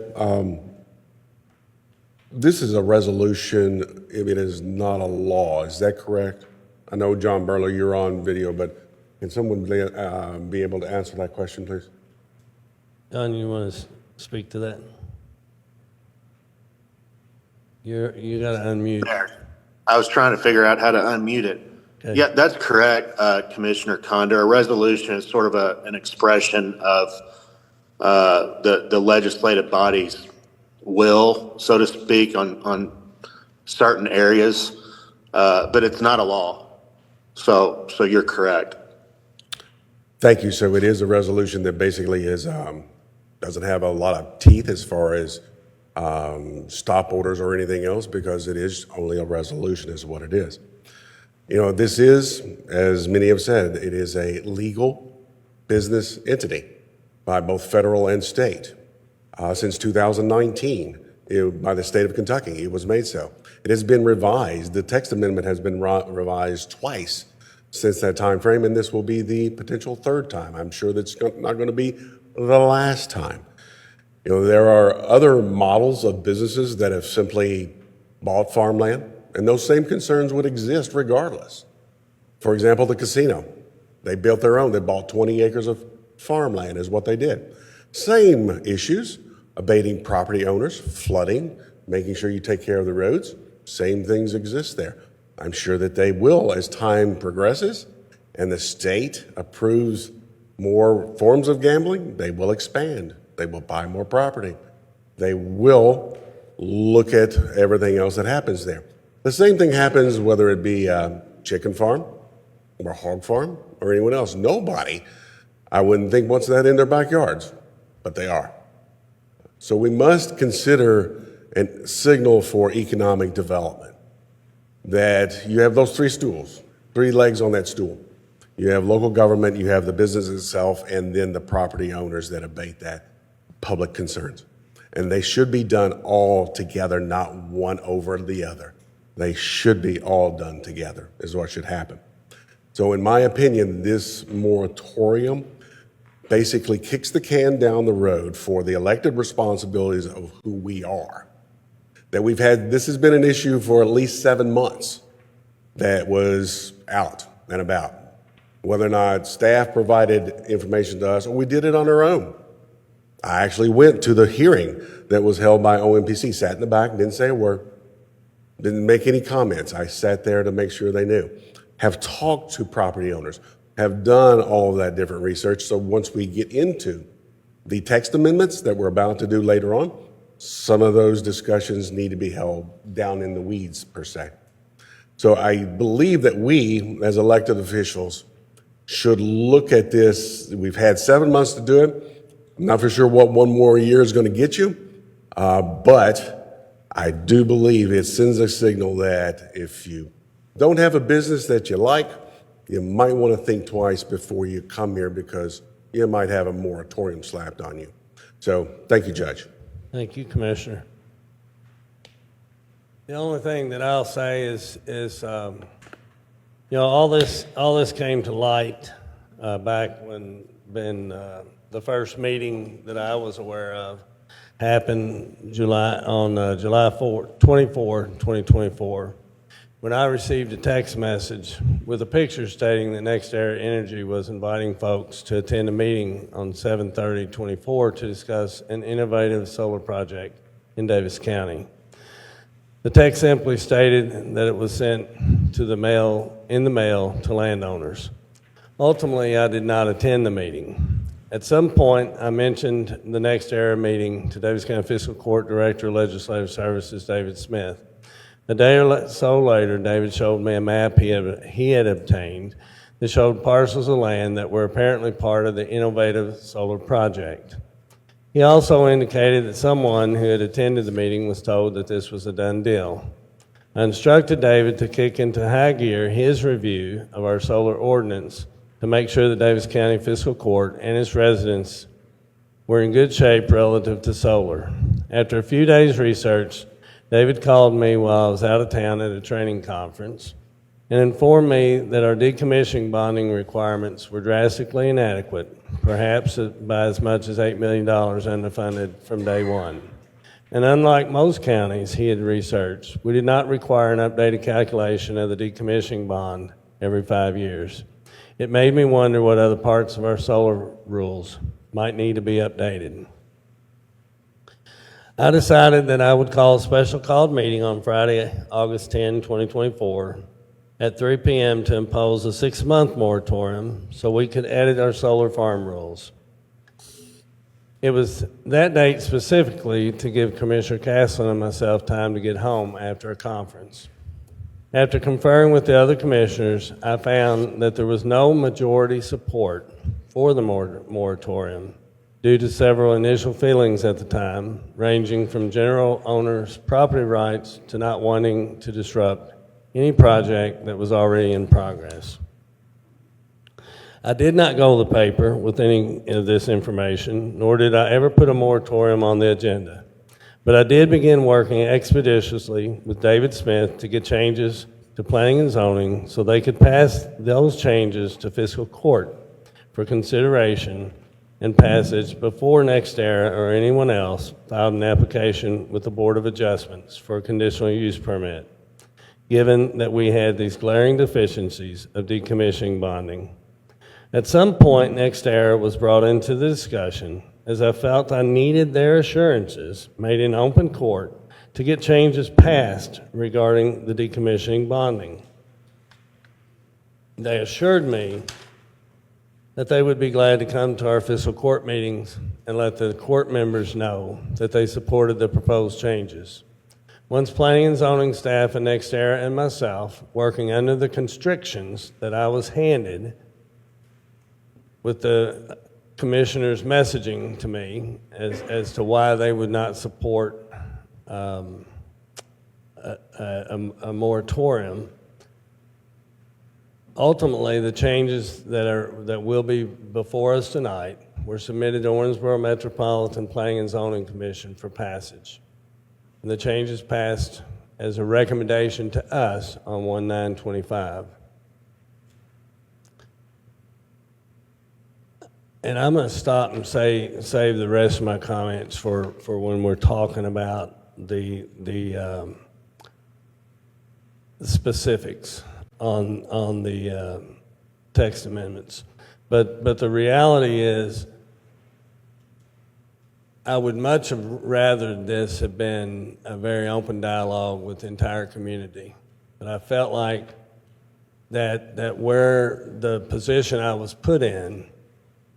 This is a resolution. It is not a law. Is that correct? I know, John Burlow, you're on video, but can someone be able to answer that question, please? John, you want to speak to that? You got to unmute. There. I was trying to figure out how to unmute it. Okay. Yeah, that's correct, Commissioner Condor. A resolution is sort of an expression of the legislative body's will, so to speak, on certain areas, but it's not a law. So you're correct. Thank you. So it is a resolution that basically is doesn't have a lot of teeth as far as stop orders or anything else, because it is only a resolution is what it is. This is, as many have said, it is a legal business entity by both federal and state. Since 2019, by the state of Kentucky, it was made so. It has been revised. The text amendment has been revised twice since that time frame, and this will be the potential third time. I'm sure that's not going to be the last time. There are other models of businesses that have simply bought farmland, and those same concerns would exist regardless. For example, the casino. They built their own. They bought 20 acres of farmland is what they did. Same issues, abating property owners, flooding, making sure you take care of the roads. Same things exist there. I'm sure that they will as time progresses and the state approves more forms of gambling, they will expand. They will buy more property. They will look at everything else that happens there. The same thing happens whether it be a chicken farm or a hog farm or anyone else. Nobody, I wouldn't think, wants that in their backyards, but they are. So we must consider and signal for economic development that you have those three stools, three legs on that stool. You have local government, you have the business itself, and then the property owners that abate that public concerns. And they should be done all together, not one over the other. They should be all done together, is what should happen. So in my opinion, this moratorium basically kicks the can down the road for the elected responsibilities of who we are. That we've had, this has been an issue for at least 7 months that was out and about. Whether or not staff provided information to us or we did it on our own. I actually went to the hearing that was held by OMPC, sat in the back, didn't say a word, didn't make any comments. I sat there to make sure they knew. Have talked to property owners, have done all of that different research. So once we get into the text amendments that we're about to do later on, some of those discussions need to be held down in the weeds, per se. So I believe that we, as elected officials, should look at this. We've had 7 months to do it. I'm not for sure what one more year is going to get you, but I do believe it sends a signal that if you don't have a business that you like, you might want to think twice before you come here because you might have a moratorium slapped on you. So thank you, Judge. Thank you, Commissioner. The only thing that I'll say is all this came to light back when the first meeting that I was aware of happened July 24, 2024, when I received a text message with a picture stating that NextEra Energy was inviting folks to attend a meeting on 7/30/24 to discuss an innovative solar project in Daviess County. The text simply stated that it was sent in the mail to landowners. Ultimately, I did not attend the meeting. At some point, I mentioned the NextEra meeting to Daviess County Fiscal Court Director of Legislative Services, David Smith. A day or so later, David showed me a map he had obtained that showed parcels of land that were apparently part of the innovative solar project. He also indicated that someone who had attended the meeting was told that this was a done deal. I instructed David to kick into high gear his review of our solar ordinance to make sure that Daviess County Fiscal Court and its residents were in good shape relative to solar. After a few days' research, David called me while I was out of town at a training conference and informed me that our decommissioning bonding requirements were drastically inadequate, perhaps by as much as $8 million underfunded from day one. And unlike most counties he had researched, we did not require an updated calculation of the decommissioning bond every 5 years. It made me wonder what other parts of our solar rules might need to be updated. I decided that I would call a special called meeting on Friday, August 10, 2024, at 3 p.m. to impose a 6-month moratorium so we could edit our solar farm rules. It was that date specifically to give Commissioner Castlen and myself time to get home after a conference. After conferring with the other commissioners, I found that there was no majority support for the moratorium due to several initial feelings at the time, ranging from general owners' property rights to not wanting to disrupt any project that was already in progress. I did not go to the paper with any of this information, nor did I ever put a moratorium on the agenda. But I did begin working expeditiously with David Smith to get changes to planning and zoning so they could pass those changes to fiscal court for consideration and passage before NextEra or anyone else filed an application with the Board of Adjustments for a conditional use permit, given that we had these glaring deficiencies of decommissioning bonding. At some point, NextEra was brought into the discussion as I felt I needed their assurances made in open court to get changes passed regarding the decommissioning bonding. They assured me that they would be glad to come to our fiscal court meetings and let the court members know that they supported the proposed changes. Once planning and zoning staff and NextEra and myself, working under the constrictions that I was handed with the commissioners messaging to me as to why they would not support a moratorium, ultimately, the changes that will be before us tonight were submitted to Owensboro Metropolitan Planning and Zoning Commission for passage. And the changes passed as a recommendation to us on 1/9/25. And I'm going to stop and save the rest of my comments for when we're talking about the specifics on the text amendments. But the reality is, I would much have rather this have been a very open dialogue with the entire community. But I felt like that where the position I was put in,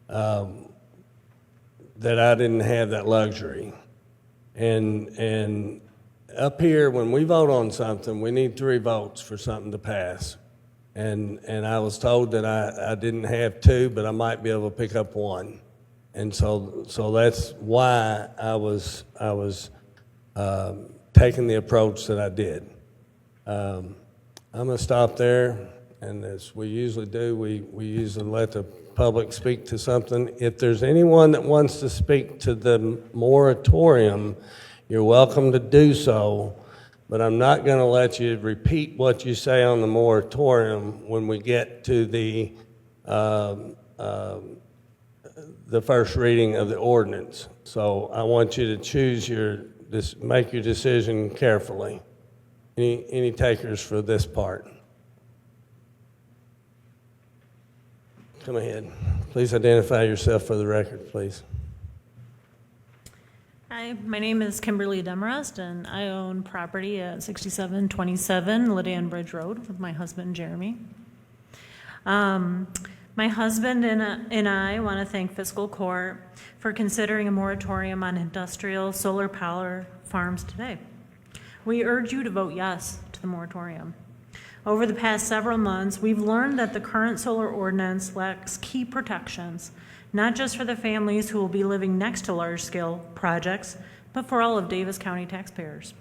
that I didn't have that luxury. And up here, when we vote on something, we need 3 votes for something to pass. And I was told that I didn't have 2, but I might be able to pick up 1. And so that's why I was taking the approach that I did. I'm going to stop there, and as we usually do, we usually let the public speak to something. If there's anyone that wants to speak to the moratorium, you're welcome to do so, but I'm not going to let you repeat what you say on the moratorium when we get to the first reading of the ordinance. So I want you to choose make your decision carefully. Any takers for this part? Come ahead. Please identify yourself for the record, please. Hi, my name is Kimberly Demarest, and I own property at 6727 Lydian Bridge Road with my husband, Jeremy. My husband and I want to thank Fiscal Court for considering a moratorium on industrial solar power farms today. We urge you to vote yes to the moratorium. Over the past several months, we've learned that the current solar ordinance lacks key protections, not just for the families who will be living next to large-scale projects, but for all of Daviess County taxpayers.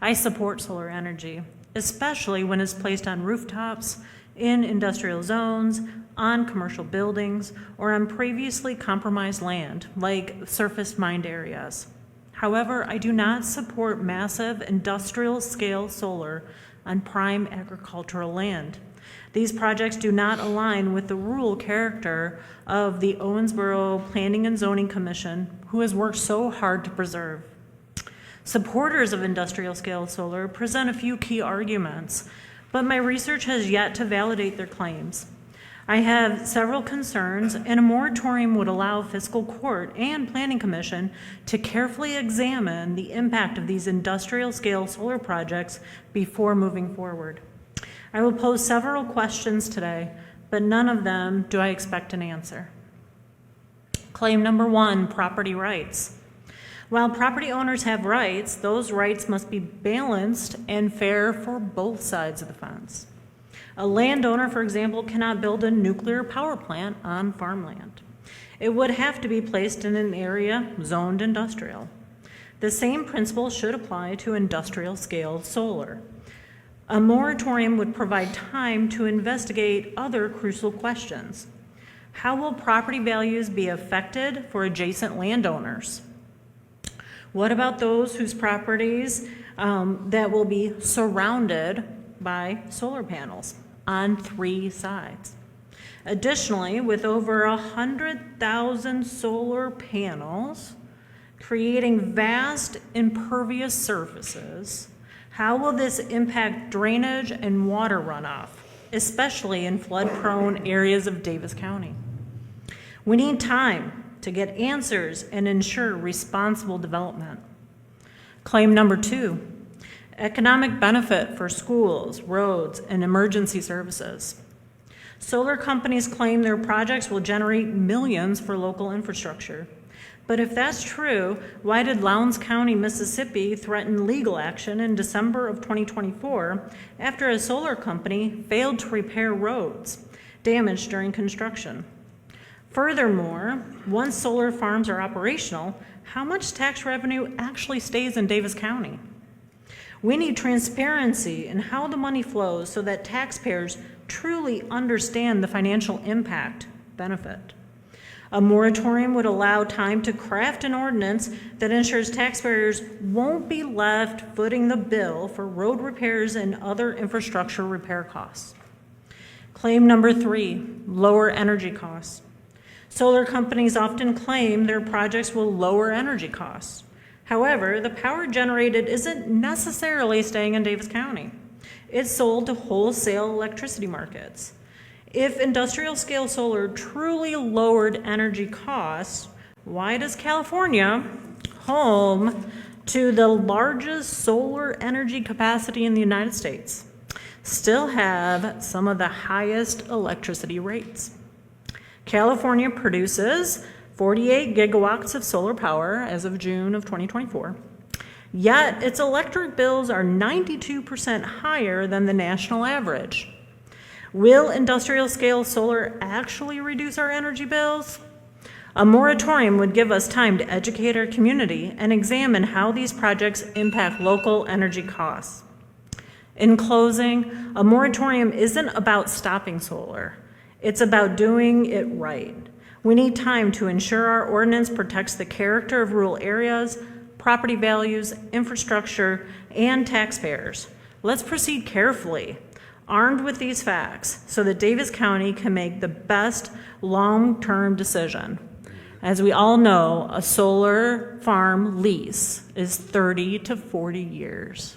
I support solar energy, especially when it's placed on rooftops, in industrial zones, on commercial buildings, or on previously compromised land, like surface mined areas. However, I do not support massive industrial-scale solar on prime agricultural land. These projects do not align with the rural character of the Owensboro Planning and Zoning Commission, who has worked so hard to preserve. Supporters of industrial-scale solar present a few key arguments, but my research has yet to validate their claims. I have several concerns, and a moratorium would allow Fiscal Court and Planning Commission to carefully examine the impact of these industrial-scale solar projects before moving forward. I will pose several questions today, but none of them do I expect an answer. Claim number 1, property rights. While property owners have rights, those rights must be balanced and fair for both sides of the fence. A landowner, for example, cannot build a nuclear power plant on farmland. It would have to be placed in an area zoned industrial. The same principle should apply to industrial-scale solar. A moratorium would provide time to investigate other crucial questions. How will property values be affected for adjacent landowners? What about those whose properties that will be surrounded by solar panels on 3 sides? Additionally, with over 100,000 solar panels creating vast impervious surfaces, how will this impact drainage and water runoff, especially in flood-prone areas of Daviess County? We need time to get answers and ensure responsible development. Claim number 2, economic benefit for schools, roads, and emergency services. Solar companies claim their projects will generate millions for local infrastructure. But if that's true, why did Lowndes County, Mississippi threaten legal action in December of 2024 after a solar company failed to repair roads damaged during construction? Furthermore, once solar farms are operational, how much tax revenue actually stays in Daviess County? We need transparency in how the money flows so that taxpayers truly understand the financial impact benefit. A moratorium would allow time to craft an ordinance that ensures taxpayers won't be left footing the bill for road repairs and other infrastructure repair costs. Claim number 3, lower energy costs. Solar companies often claim their projects will lower energy costs. However, the power generated isn't necessarily staying in Daviess County. It's sold to wholesale electricity markets. If industrial scale solar truly lowered energy costs, why does California, home to the largest solar energy capacity in the United States, still have some of the highest electricity rates? California produces 48 gigawatts of solar power as of June of 2024, yet its electric bills are 92% higher than the national average. Will industrial scale solar actually reduce our energy bills? A moratorium would give us time to educate our community and examine how these projects impact local energy costs. In closing, a moratorium isn't about stopping solar. It's about doing it right. We need time to ensure our ordinance protects the character of rural areas, property values, infrastructure, and taxpayers. Let's proceed carefully, armed with these facts, so that Daviess County can make the best long-term decision. As we all know, a solar farm lease is 30 to 40 years.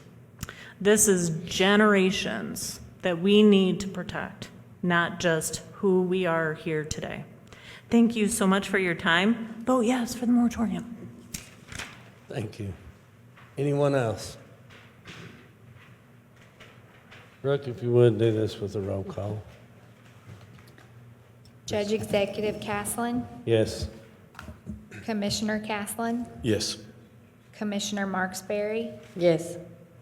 This is generations that we need to protect, not just who we are here today. Thank you so much for your time. Vote yes for the moratorium. Thank you. Anyone else? Brooke, if you would, do this with a roll call. Judge Executive Castlen, Yes. Commissioner Castlen, Yes. Commissioner Marksberry, Yes.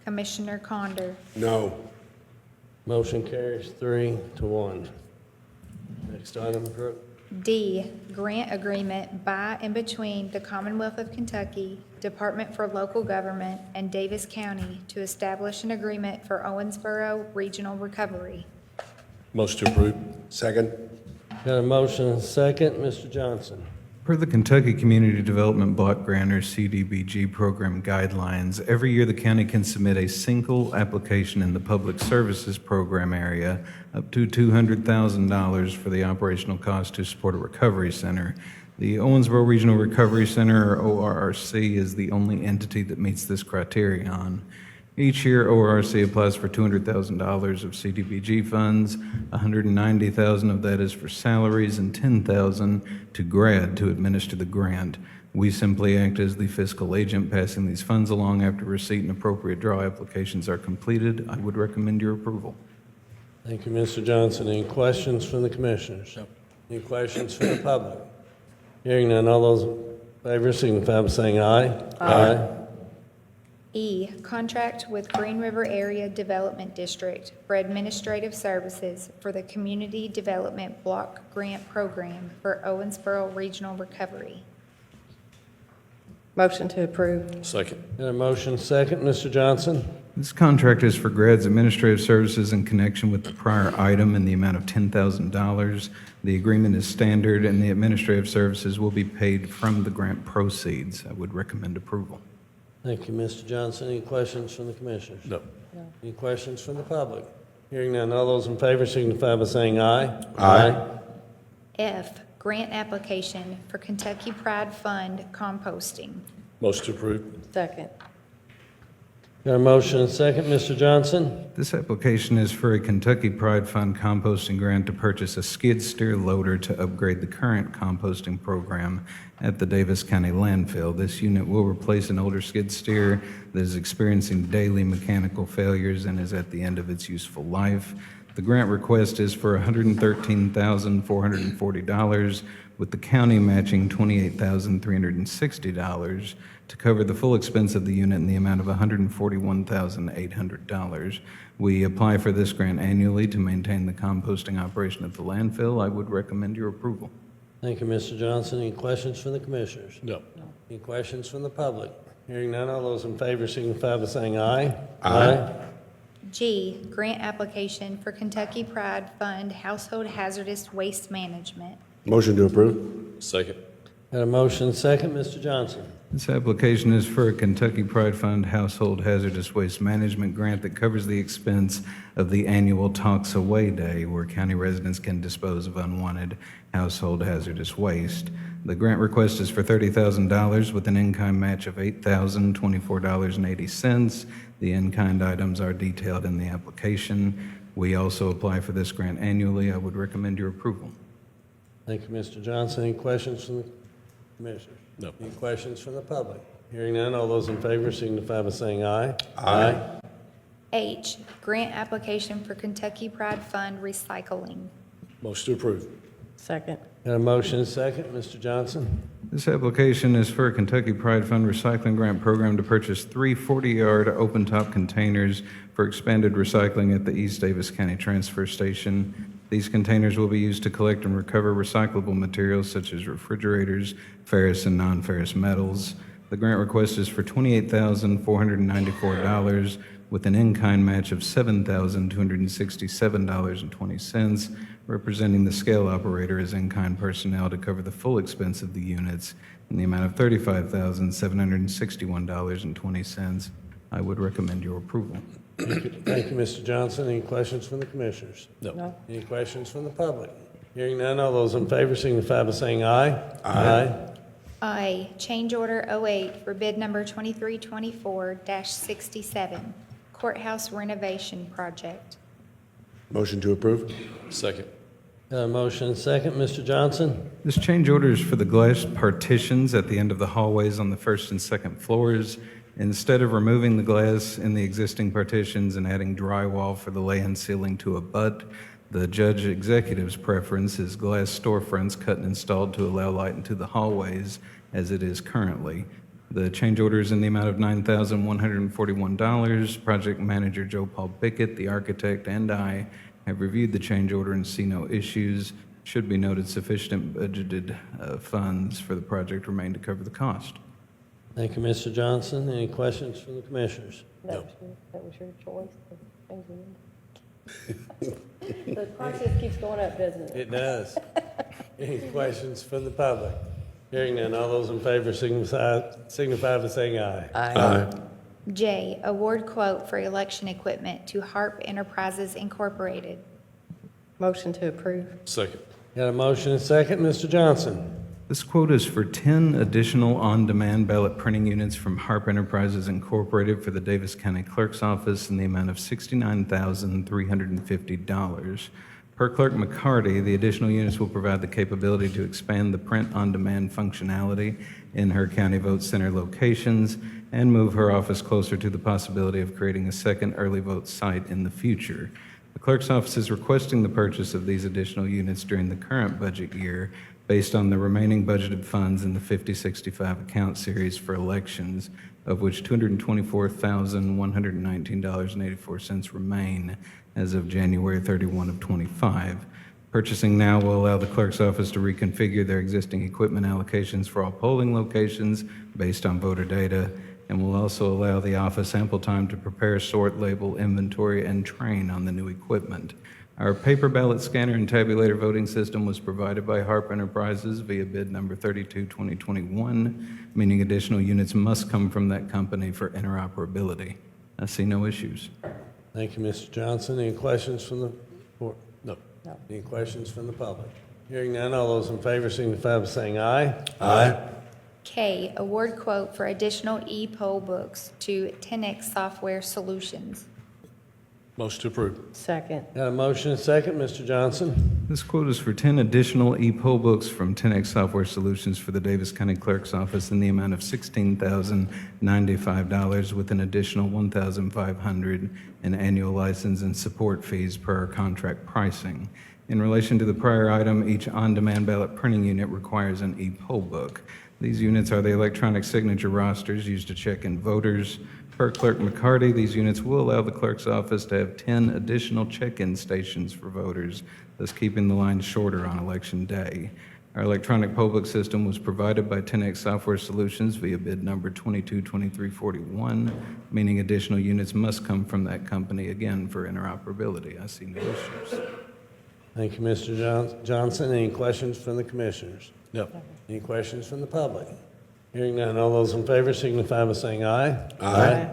Commissioner Conder. No. Motion carries 3-1. Next item, Brooke. D, grant agreement by and between the Commonwealth of Kentucky, Department for Local Government, and Daviess County to establish an agreement for Owensboro Regional Recovery. Motion to approve. Second? Got a motion and a second. Mr. Johnson. Per the Kentucky Community Development Block Grant, or CDBG program guidelines, every year the county can submit a single application in the Public Services Program area up to $200,000 for the operational cost to support a recovery center. The Owensboro Regional Recovery Center, or ORRC, is the only entity that meets this criterion. Each year, ORRC applies for $200,000 of CDBG funds. $190,000 of that is for salaries and $10,000 to GRAD to administer the grant. We simply act as the fiscal agent, passing these funds along after receipt and appropriate draw applications are completed. I would recommend your approval. Thank you, Mr. Johnson. Any questions from the commissioners? No. Any questions from the public? Hearing none, all those in favor signify by saying aye. Aye. E, contract with Green River Area Development District for administrative services for the Community Development Block Grant Program for Owensboro Regional Recovery. Motion to approve. Second. Got a motion second. Mr. Johnson. This contract is for GRAD's administrative services in connection with the prior item in the amount of $10,000. The agreement is standard, and the administrative services will be paid from the grant proceeds. I would recommend approval. Thank you, Mr. Johnson. Any questions from the commissioners? No. Any questions from the public? Hearing none, all those in favor signify by saying aye. Aye. F, grant application for Kentucky Pride Fund composting. Motion to approve. Second. Got a motion and second. Mr. Johnson. This application is for a Kentucky Pride Fund composting grant to purchase a skid steer loader to upgrade the current composting program at the Daviess County landfill. This unit will replace an older skid steer that is experiencing daily mechanical failures and is at the end of its useful life. The grant request is for $113,440, with the county matching $28,360 to cover the full expense of the unit in the amount of $141,800. We apply for this grant annually to maintain the composting operation at the landfill. I would recommend your approval. Thank you, Mr. Johnson. Any questions from the commissioners? No. Any questions from the public? Hearing none, all those in favor signify by saying aye. Aye. G, grant application for Kentucky Pride Fund Household Hazardous Waste Management. Motion to approve. Second. Got a motion second, Mr. Johnson. This application is for a Kentucky Pride Fund Household Hazardous Waste Management grant that covers the expense of the annual Talks Away Day, where county residents can dispose of unwanted household hazardous waste. The grant request is for $30,000 with an in-kind match of $8,024.80. The in-kind items are detailed in the application. We also apply for this grant annually. I would recommend your approval. Thank you, Mr. Johnson. Any questions from the commissioners? No. Any questions from the public? Hearing none, all those in favor signify by saying aye. Aye. H, grant application for Kentucky Pride Fund Recycling. Motion to approve. Second. Got a motion second, Mr. Johnson. This application is for a Kentucky Pride Fund Recycling Grant Program to purchase 3 40-yard open-top containers for expanded recycling at the East Davis County Transfer Station. These containers will be used to collect and recover recyclable materials such as refrigerators, ferrous and non-ferrous metals. The grant request is for $28,494 with an in-kind match of $7,267.20, representing the scale operator as in-kind personnel to cover the full expense of the units in the amount of $35,761.20. I would recommend your approval. Thank you, Mr. Johnson. Any questions from the commissioners? No. Any questions from the public? Hearing none, all those in favor signify by saying aye. Aye. I, change order 08 for bid number 2324-67, courthouse renovation project. Motion to approve. Second. Got a motion second, Mr. Johnson. This change order is for the glass partitions at the end of the hallways on the first and second floors. Instead of removing the glass in the existing partitions and adding drywall for the lay-in ceiling to abut, the judge executive's preference is glass storefronts cut and installed to allow light into the hallways as it is currently. The change order is in the amount of $9,141. Project manager Joe Paul Pickett, the architect, and I have reviewed the change order and see no issues. Should be noted sufficient budgeted funds for the project remain to cover the cost. Thank you, Mr. Johnson. Any questions from the commissioners? That was your choice. The process keeps going up, doesn't it? It does. Any questions from the public? Hearing none, all those in favor signify by saying aye. Aye. J, award quote for election equipment to Harp Enterprises Incorporated. Motion to approve. Second. Got a motion and second, Mr. Johnson. This quote is for 10 additional on-demand ballot printing units from Harp Enterprises Incorporated for the Davis County Clerk's Office in the amount of $69,350. Per Clerk McCarty, the additional units will provide the capability to expand the print-on-demand functionality in her county vote center locations and move her office closer to the possibility of creating a second early vote site in the future. The Clerk's Office is requesting the purchase of these additional units during the current budget year based on the remaining budgeted funds in the 5065 account series for elections, of which $224,119.84 remain as of January 31 of 25. Purchasing now will allow the clerk's office to reconfigure their existing equipment allocations for all polling locations based on voter data, and will also allow the office ample time to prepare, sort, label, inventory, and train on the new equipment. Our paper ballot scanner and tabulator voting system was provided by Harp Enterprises via bid number 32-2021, meaning additional units must come from that company for interoperability. I see no issues. Thank you, Mr. Johnson. Any questions from the board? No. No. Any questions from the public? Hearing none, all those in favor signify by saying aye. Aye. K, award quote for additional e-poll books to 10X Software Solutions. Motion to approve. Second. Got a motion and second, Mr. Johnson. This quote is for 10 additional e-poll books from 10X Software Solutions for the Davis County Clerk's Office in the amount of $16,095 with an additional $1,500 in annual license and support fees per our contract pricing. In relation to the prior item, each on-demand ballot printing unit requires an e-poll book. These units are the electronic signature rosters used to check in voters. Per Clerk McCarty, these units will allow the clerk's office to have 10 additional check-in stations for voters, thus keeping the line shorter on election day. Our electronic public system was provided by 10X Software Solutions via bid number 222341, meaning additional units must come from that company again for interoperability. I see no issues. Thank you, Mr. Johnson. Any questions from the commissioners? No. Any questions from the public? Hearing none, all those in favor signify by saying aye. Aye.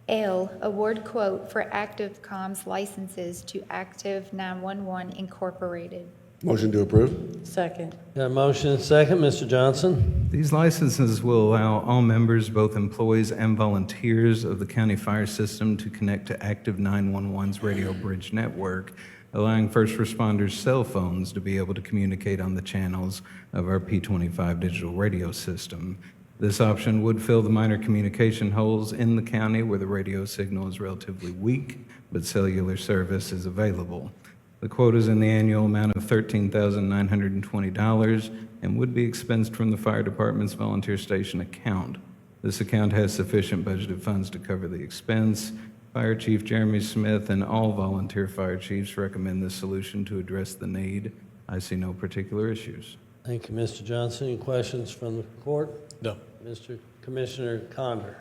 L, award quote for Active Comms licenses to Active 911 Incorporated. Motion to approve? Second. Got a motion and second. Mr. Johnson? These licenses will allow all members, both employees and volunteers of the county fire system, to connect to Active 911's radio bridge network, allowing first responders' cell phones to be able to communicate on the channels of our P25 digital radio system. This option would fill the minor communication holes in the county where the radio signal is relatively weak, but cellular service is available. The quote is in the annual amount of $13,920 and would be expensed from the fire department's volunteer station account. This account has sufficient budgeted funds to cover the expense. Fire Chief Jeremy Smith and all volunteer fire chiefs recommend this solution to address the need. I see no particular issues. Thank you, Mr. Johnson. Any questions from the court? No. Mr. Commissioner Condor?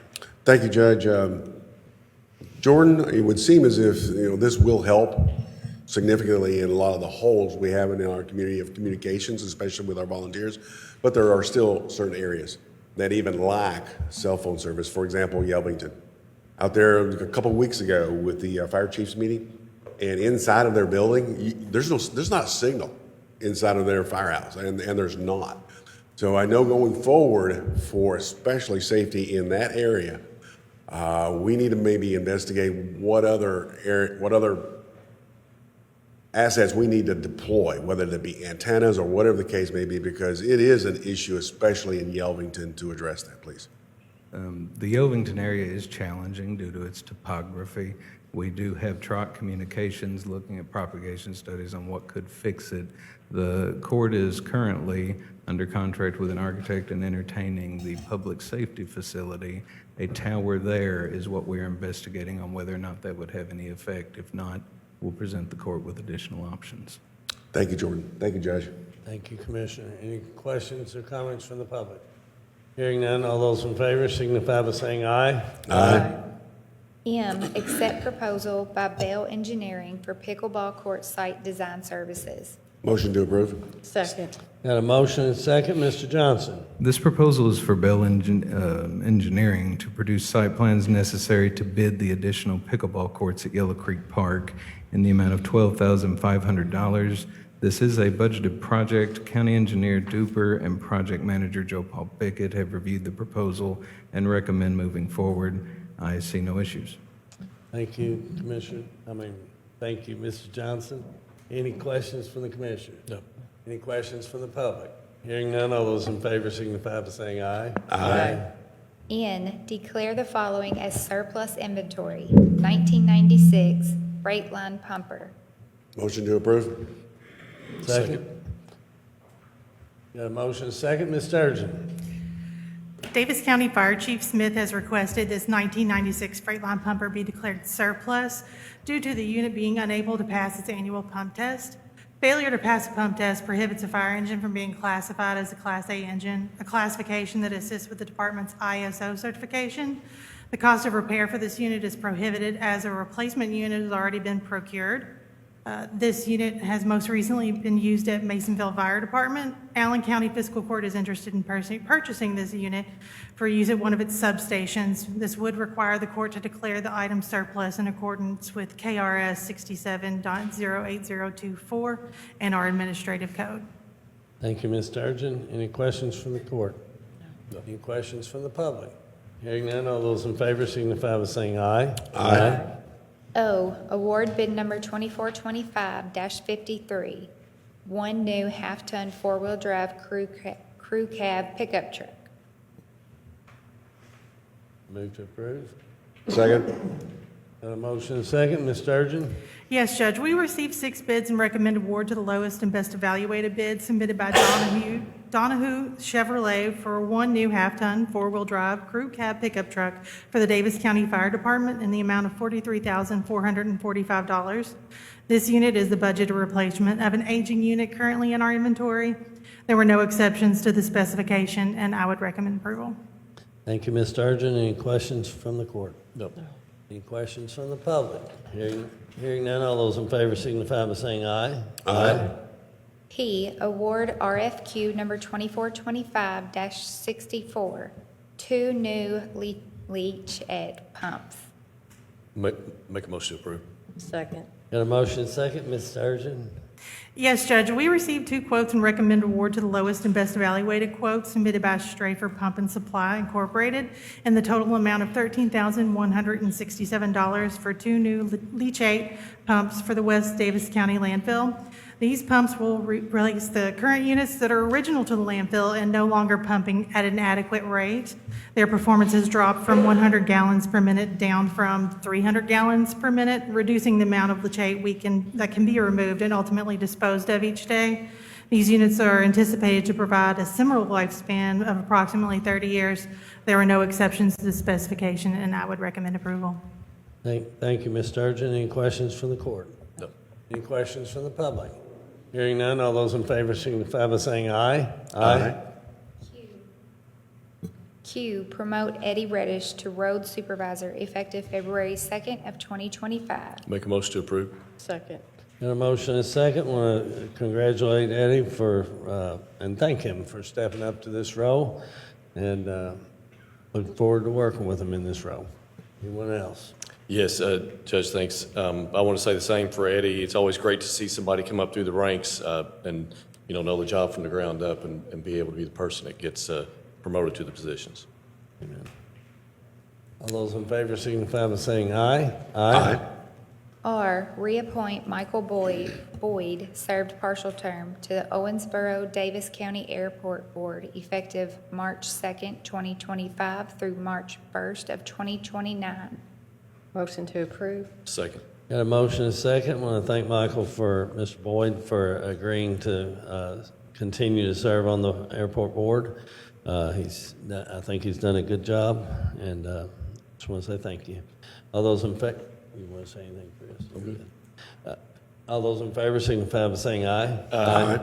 Thank you, Judge. Jordan, it would seem as if this will help significantly in a lot of the holes we have in our community of communications, especially with our volunteers, but there are still certain areas that even lack cell phone service. For example, Yelvington. Out there a couple of weeks ago with the fire chiefs meeting, and inside of their building, there's not a signal inside of their firehouse, and there's not. So I know going forward, for especially safety in that area, we need to maybe investigate what other assets we need to deploy, whether they be antennas or whatever the case may be, because it is an issue, especially in Yelvington, to address that, please. The Yelvington area is challenging due to its topography. We do have TROC Communications looking at propagation studies on what could fix it. The court is currently under contract with an architect and entertaining the public safety facility. A tower there is what we're investigating on whether or not that would have any effect. If not, we'll present the court with additional options. Thank you, Jordan. Thank you, Judge. Thank you, Commissioner. Any questions or comments from the public? Hearing none, all those in favor signify by saying aye. Aye. M, accept proposal by Bell Engineering for pickleball court site design services. Motion to approve? Second. Got a motion and second. Mr. Johnson? This proposal is for Bell Engineering to produce site plans necessary to bid the additional pickleball courts at Yellow Creek Park in the amount of $12,500. This is a budgeted project. County Engineer Duper and Project Manager Joe Paul Pickett have reviewed the proposal and recommend moving forward. I see no issues. Thank you, Commissioner. Thank you, Mr. Johnson. Any questions from the Commissioner? No. Any questions from the public? Hearing none, all those in favor signify by saying aye. Aye. N, declare the following as surplus inventory: 1996 Freightliner pumper. Motion to approve? Second. Got a motion and second. Ms. Sturgeon? Daviess County Fire Chief Smith has requested this 1996 Freightliner pumper be declared surplus due to the unit being unable to pass its annual pump test. Failure to pass a pump test prohibits a fire engine from being classified as a Class A engine, a classification that assists with the department's ISO certification. The cost of repair for this unit is prohibited as a replacement unit has already been procured. This unit has most recently been used at Masonville Fire Department. Allen County Fiscal Court is interested in purchasing this unit for use at one of its substations. This would require the court to declare the item surplus in accordance with KRS 67.08024 and our administrative code. Thank you, Ms. Sturgeon. Any questions from the court? No. Any questions from the public? Hearing none, all those in favor signify by saying aye. Aye. O, award bid number 2425-53, one new half-ton four-wheel drive crew cab pickup truck. Move to approve. Second? Got a motion and second. Ms. Sturgeon? Yes, Judge, we received 6 bids and recommend award to the lowest and best evaluated bid submitted by Donahue Chevrolet for one new half-ton four-wheel drive crew cab pickup truck for the Daviess County Fire Department in the amount of $43,445. This unit is the budgeted replacement of an aging unit currently in our inventory. There were no exceptions to the specification, and I would recommend approval. Thank you, Ms. Sturgeon. Any questions from the court? No. Any questions from the public? Hearing none, all those in favor signify by saying aye. Aye. P, award RFQ number 2425-64, 2 new leachate pumps. Make a motion to approve. Second. Got a motion second, Ms. Sturgeon? Yes, Judge, we received 2 quotes and recommend award to the lowest and best evaluated quote submitted by Strafer Pump and Supply Incorporated in the total amount of $13,167 for 2 new leachate pumps for the West Davis County landfill. These pumps will replace the current units that are original to the landfill and no longer pumping at an adequate rate. Their performance has dropped from 100 gallons per minute down from 300 gallons per minute, reducing the amount of leachate that can be removed and ultimately disposed of each day. These units are anticipated to provide a similar lifespan of approximately 30 years. There are no exceptions to the specification, and I would recommend approval. Thank you, Ms. Sturgeon. Any questions from the court? No. Any questions from the public? Hearing none, all those in favor signify by saying aye. Aye. Q, promote Eddie Reddish to road supervisor effective February 2nd of 2025. Make a motion to approve. Second. Got a motion and a second. Want to congratulate Eddie and thank him for stepping up to this role, and look forward to working with him in this role. Anyone else? Yes, Judge, thanks. I want to say the same for Eddie. It's always great to see somebody come up through the ranks and, know the job from the ground up and be able to be the person that gets promoted to the positions. Amen. All those in favor signify by saying aye. Aye. R, reappoint Michael Boyd, served partial term, to the Owensboro Davis County Airport Board effective March 2nd, 2025 through March 1st of 2029. Motion to approve. Second. Got a motion and a second. Want to thank Mr. Boyd for agreeing to continue to serve on the airport board. I think he's done a good job, and just want to say thank you. All those in favor, you want to say anything, Chris? Okay. All those in favor signify by saying aye. Aye.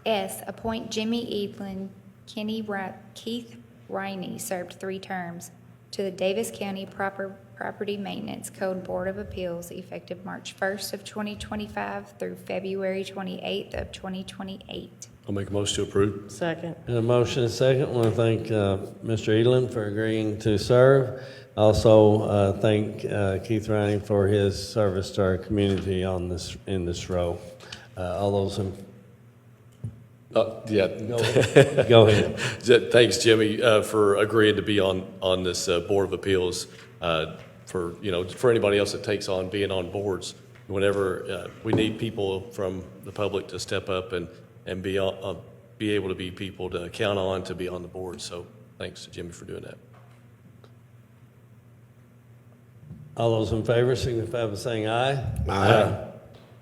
S, appoint Jimmy Evelyn, Keith Riney, served 3 terms, to the Davis County Property Maintenance Code Board of Appeals effective March 1st of 2025 through February 28th of 2028. I'll make a motion to approve. Second. Got a motion and a second. Want to thank Mr. Edelin for agreeing to serve. Also thank Keith Riney for his service to our community in this role. All those in Yeah. Go ahead. Thanks, Jimmy, for agreeing to be on this Board of Appeals. For anybody else that takes on being on boards, whenever we need people from the public to step up and be able to be people to count on to be on the board. So thanks to Jimmy for doing that. All those in favor signify by saying aye. Aye.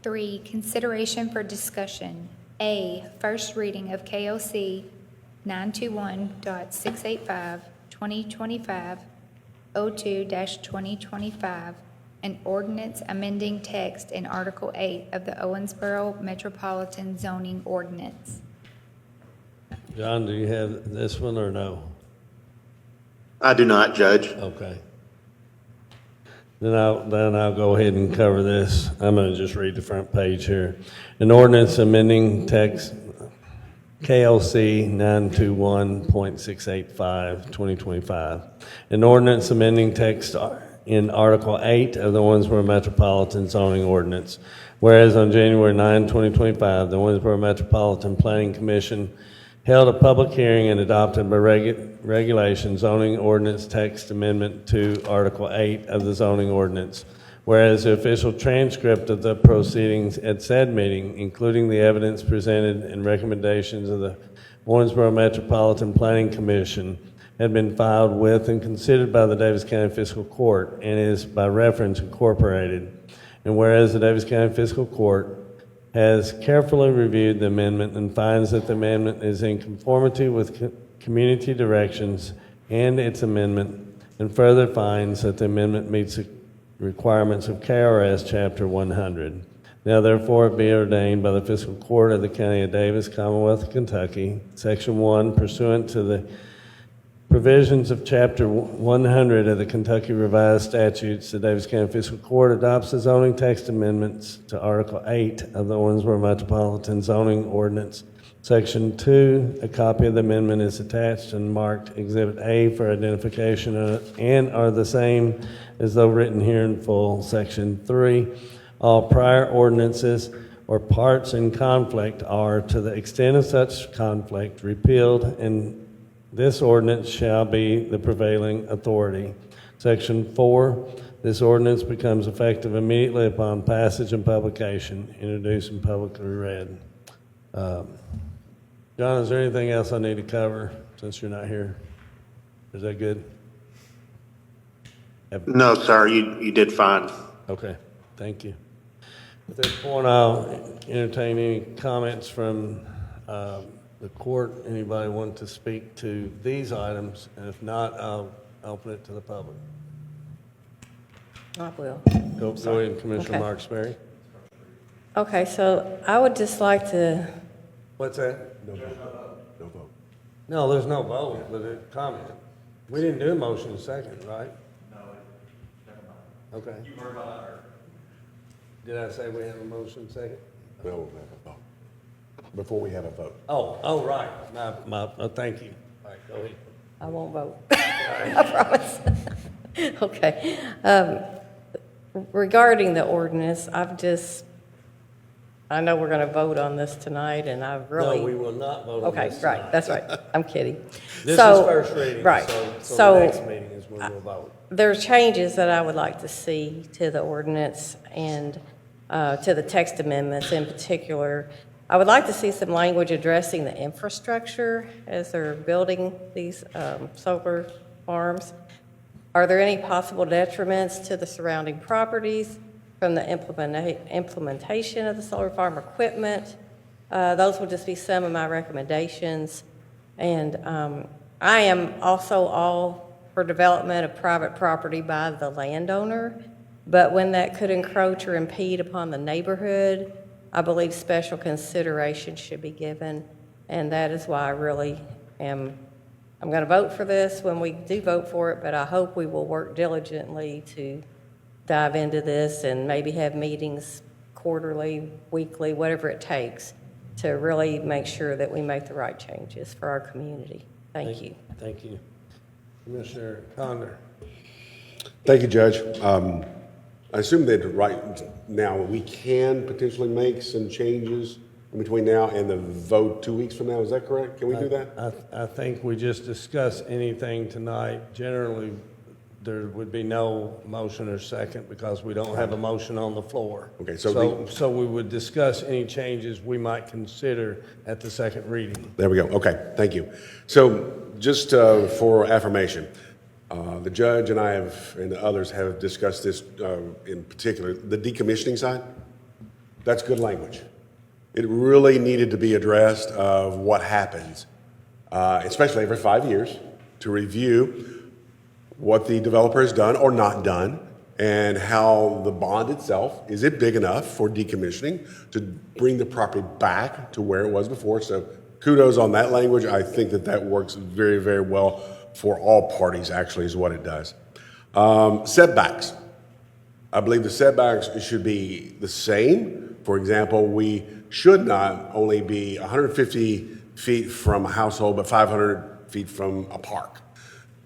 3, consideration for discussion. A, first reading of KOC 921.685, 2025, 02-2025, an ordinance amending text in Article 8 of the Owensboro Metropolitan Zoning Ordinance. John, do you have this one or no? I do not, Judge. Okay. Then I'll go ahead and cover this. I'm going to just read the front page here. An ordinance amending text KLC 921.685, 2025. An ordinance amending text in Article 8 of the Owensboro Metropolitan Zoning Ordinance. Whereas on January 9, 2025, the Owensboro Metropolitan Planning Commission held a public hearing and adopted by regulation zoning ordinance text amendment to Article 8 of the zoning ordinance. Whereas the official transcript of the proceedings at said meeting, including the evidence presented and recommendations of the Owensboro Metropolitan Planning Commission, had been filed with and considered by the Davis County Fiscal Court and is by reference incorporated. And whereas the Davis County Fiscal Court has carefully reviewed the amendment and finds that the amendment is in conformity with community directions and its amendment, and further finds that the amendment meets the requirements of KRS Chapter 100. Now therefore it be ordained by the Fiscal Court of the County of Daviess, Commonwealth of Kentucky, Section 1, pursuant to the provisions of Chapter 100 of the Kentucky Revised Statutes, the Daviess County Fiscal Court adopts the zoning text amendments to Article 8 of the Owensboro Metropolitan Zoning Ordinance. Section 2, a copy of the amendment is attached and marked Exhibit A for identification and are the same as though written here in full. Section 3, all prior ordinances or parts in conflict are, to the extent of such conflict, repealed, and this ordinance shall be the prevailing authority. Section 4, this ordinance becomes effective immediately upon passage and publication, introduced and publicly read. John, is there anything else I need to cover since you're not here? Is that good? No, sir, you did fine. Okay, thank you. At this point, I'll entertain any comments from the court. Anybody want to speak to these items? And if not, I'll open it to the public. I will. Go ahead, Commissioner Okay. Marksberry. Okay, so I would just like to, What's that? No vote. No vote. No, there's no vote, but a comment. We didn't do a motion in second, right? No. Okay. You heard about that. Did I say we have a motion second? No, we'll have a vote. Before we have a vote. Oh, right. Thank you. All right, go ahead. I won't vote. I promise. Okay. Regarding the ordinance, I know we're going to vote on this tonight, and I've really. No, we will not vote on Okay, this right, tonight. that's right. I'm kidding. This So- is first reading, right. so the next meeting is when we'll vote. There are changes that I would like to see to the ordinance and to the text amendments in particular. I would like to see some language addressing the infrastructure as they're building these solar farms. Are there any possible detriments to the surrounding properties from the implementation of the solar farm equipment? Those will just be some of my recommendations. And I am also all for development of private property by the landowner, but when that could encroach or impede upon the neighborhood, I believe special consideration should be given, and that is why I really I'm going to vote for this when we do vote for it, but I hope we will work diligently to dive into this and maybe have meetings quarterly, weekly, whatever it takes to really make sure that we make the right changes for our community. Thank you. Thank you. Commissioner Condor. Thank you, Judge. I assume that right now we can potentially make some changes in between now and the vote 2 weeks from now. Is that correct? Can we do that? I think we just discuss anything tonight. Generally, there would be no motion or second because we don't have a motion on the floor. Okay, so we would discuss any changes we might consider at the second reading. There we go. Okay, thank you. So just for affirmation, the judge and I and the others have discussed this in particular, the decommissioning side. That's good language. It really needed to be addressed of what happens, especially every 5 years, to review what the developer has done or not done, and how the bond itself, is it big enough for decommissioning to bring the property back to where it was before? So kudos on that language. I think that works very, very well for all parties, actually, is what it does. Setbacks. I believe the setbacks should be the same. For example, we should not only be 150 feet from a household, but 500 feet from a park.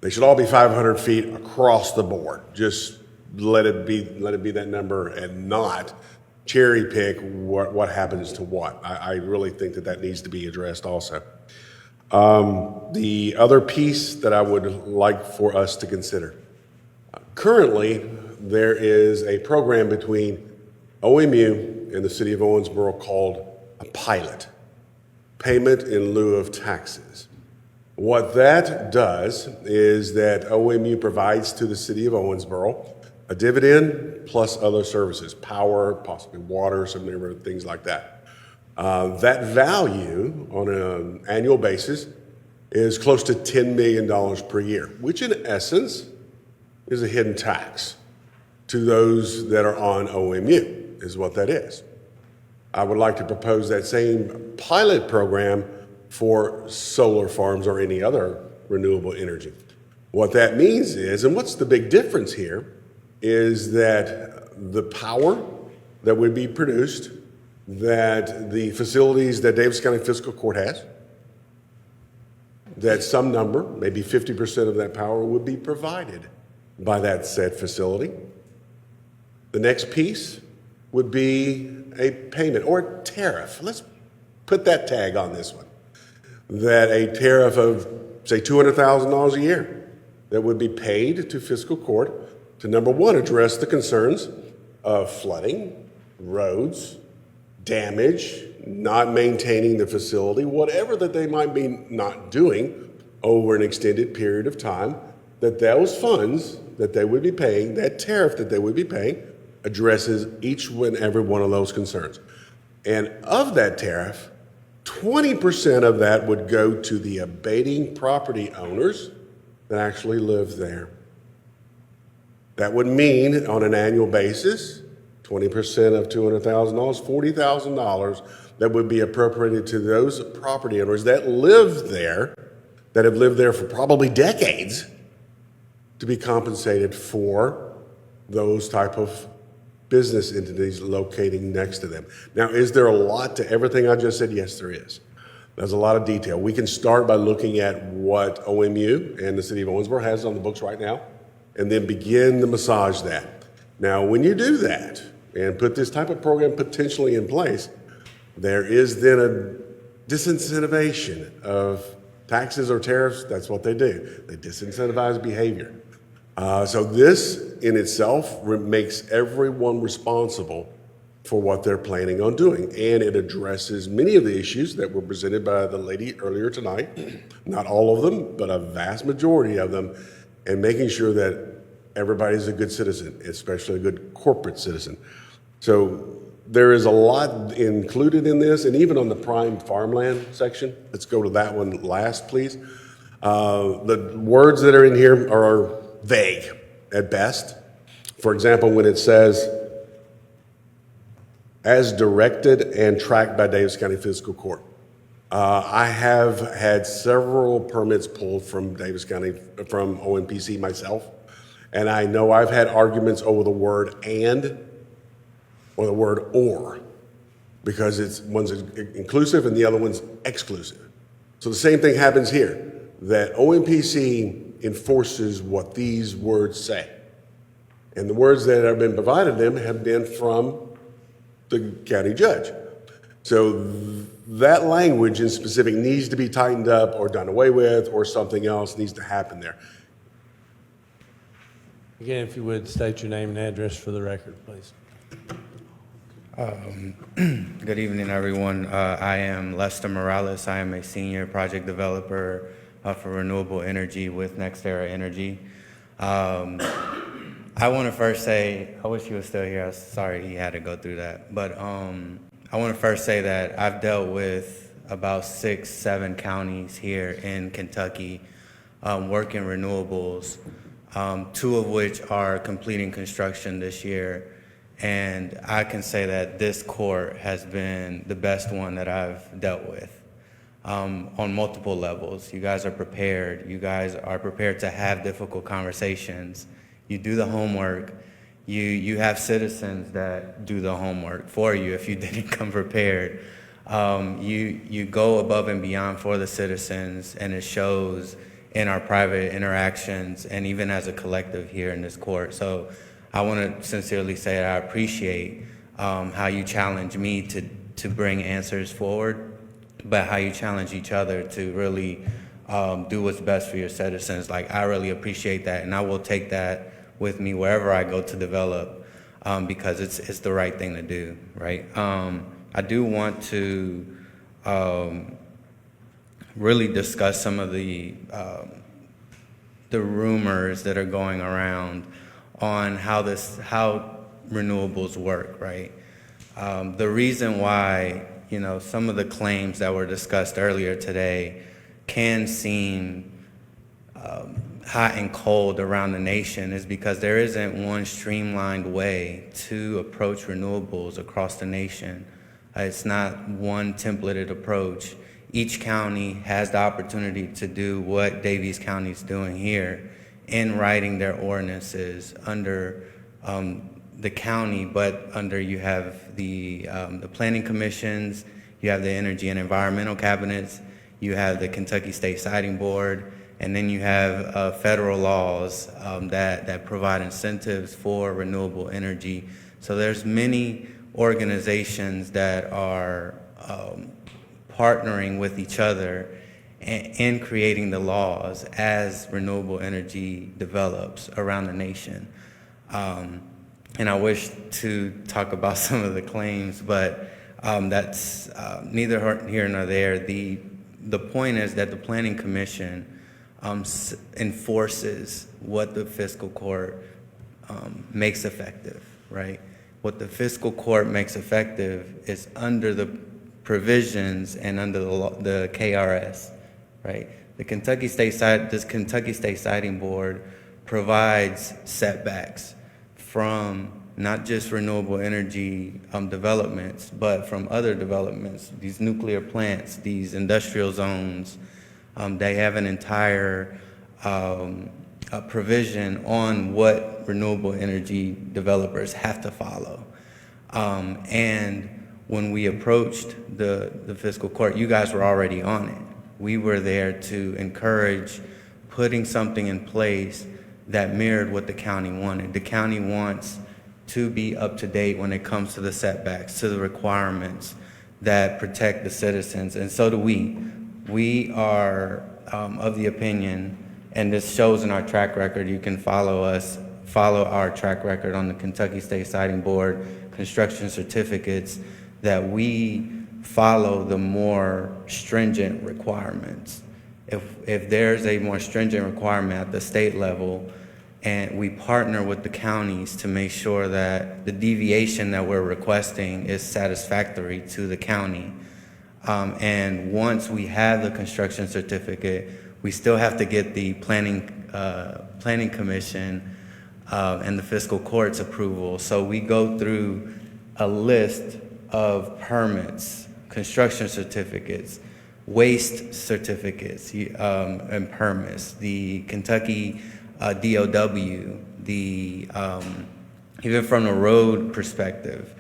They should all be 500 feet across the board. Just let it be that number and not cherry pick what happens to what. I really think that needs to be addressed also. The other piece that I would like for us to consider. Currently, there is a program between OMU and the city of Owensboro called a pilot, payment in lieu of taxes. What that does is that OMU provides to the city of Owensboro a dividend plus other services, power, possibly water, some things like that. That value on an annual basis is close to $10 million per year, which in essence is a hidden tax to those that are on OMU, is what that is. I would like to propose that same pilot program for solar farms or any other renewable energy. What that means is, and what's the big difference here, is that the power that would be produced, that the facilities that Daviess County Fiscal Court has, that some number, maybe 50% of that power would be provided by that said facility. The next piece would be a payment or a tariff. Let's put that tag on this one. That a tariff of, say, $200,000 a year that would be paid to fiscal court to, number one, address the concerns of flooding, roads, damage, not maintaining the facility, whatever that they might be not doing over an extended period of time, that those funds that they would be paying, that tariff that they would be paying, addresses each and every one of those concerns. And of that tariff, 20% of that would go to the abating property owners that actually live there. That would mean, on an annual basis, 20% of $200,000, $40,000 that would be appropriated to those property owners that live there, that have lived there for probably decades, to be compensated for those type of business entities locating next to them. Now, is there a lot to everything I just said? Yes, there is. There's a lot of detail. We can start by looking at what OMU and the city of Owensboro has on the books right now, and then begin to massage that. Now, when you do that and put this type of program potentially in place, there is then a disincentivization of taxes or tariffs. That's what they do. They disincentivize behavior. So this in itself makes everyone responsible for what they're planning on doing. And it addresses many of the issues that were presented by the lady earlier tonight. Not all of them, but a vast majority of them, and making sure that everybody's a good citizen, especially a good corporate citizen. So there is a lot included in this, and even on the prime farmland section. Let's go to that one last, please. The words that are in here are vague at best. For example, when it says, as directed and tracked by Daviess County Fiscal Court. I have had several permits pulled from Daviess County, from OMPC myself, and I know I've had arguments over the word and or the word or, because one's inclusive and the other one's exclusive. So the same thing happens here, that OMPC enforces what these words say. And the words that have been provided them have been from the county judge. So that language in specific needs to be tightened up or done away with, or something else needs to happen there. Again, if you would, state your name and address for the record, please. Good evening, everyone. I am Lester Morales. I am a senior project developer for renewable energy with NextEra Energy. I want to first say, I wish he was still here. I'm sorry he had to go through that. But I want to first say that I've dealt with about 6-7 counties here in Kentucky working renewables, 2 of which are completing construction this year. And I can say that this court has been the best one that I've dealt with on multiple levels. You guys are prepared. You guys are prepared to have difficult conversations. You do the homework. You have citizens that do the homework for you if you didn't come prepared. You go above and beyond for the citizens, and it shows in our private interactions and even as a collective here in this court. So I want to sincerely say that I appreciate how you challenge me to bring answers forward, but how you challenge each other to really do what's best for your citizens. Like, I really appreciate that, and I will take that with me wherever I go to develop, because it's the right thing to do, right? I do want to really discuss some of the rumors that are going around on how renewables work, right? The reason why, some of the claims that were discussed earlier today can seem hot and cold around the nation is because there isn't one streamlined way to approach renewables across the nation. It's not one templated approach. Each county has the opportunity to do what Daviess County is doing here in writing their ordinances under the county, but under you have the planning commissions, you have the energy and environmental cabinets, you have the Kentucky State Siting Board, and then you have federal laws that provide incentives for renewable energy. So there's many organizations that are partnering with each other in creating the laws as renewable energy develops around the nation. And I wish to talk about some of the claims, but that's neither here nor there. The point is that the Planning Commission enforces what the fiscal court makes effective, right? What the fiscal court makes effective is under the provisions and under the KRS, right? The Kentucky State Siting Board provides setbacks from not just renewable energy developments, but from other developments, these nuclear plants, these industrial zones. They have an entire provision on what renewable energy developers have to follow. And when we approached the fiscal court, you guys were already on it. We were there to encourage putting something in place that mirrored what the county wanted. The county wants to be up to date when it comes to the setbacks, to the requirements that protect the citizens, and so do we. We are of the opinion, and this shows in our track record, you can follow our track record on the Kentucky State Siting Board construction certificates, that we follow the more stringent requirements. If there's a more stringent requirement at the state level, and we partner with the counties to make sure that the deviation that we're requesting is satisfactory to the county. And once we have the construction certificate, we still have to get the planning commission and the fiscal court's approval. So we go through a list of permits, construction certificates, waste certificates, and permits, the Kentucky DOW, even from a road perspective.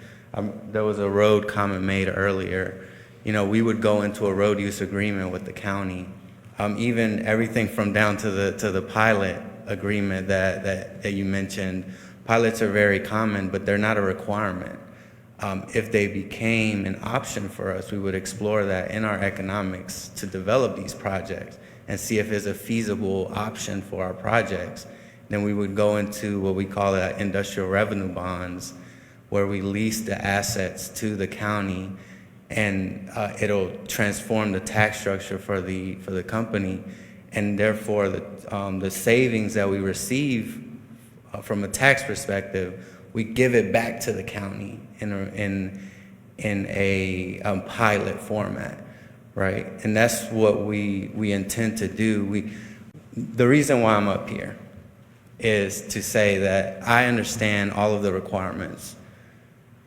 There was a road comment made earlier. You know, we would go into a road use agreement with the county, even everything from down to the pilot agreement that you mentioned. Pilots are very common, but they're not a requirement. If they became an option for us, we would explore that in our economics to develop these projects and see if it's a feasible option for our projects. Then we would go into what we call industrial revenue bonds, where we lease the assets to the county, and it'll transform the tax structure for the company, and therefore the savings that we receive from a tax perspective, we give it back to the county in a pilot format, right? And that's what we intend to do. The reason why I'm up here is to say that I understand all of the requirements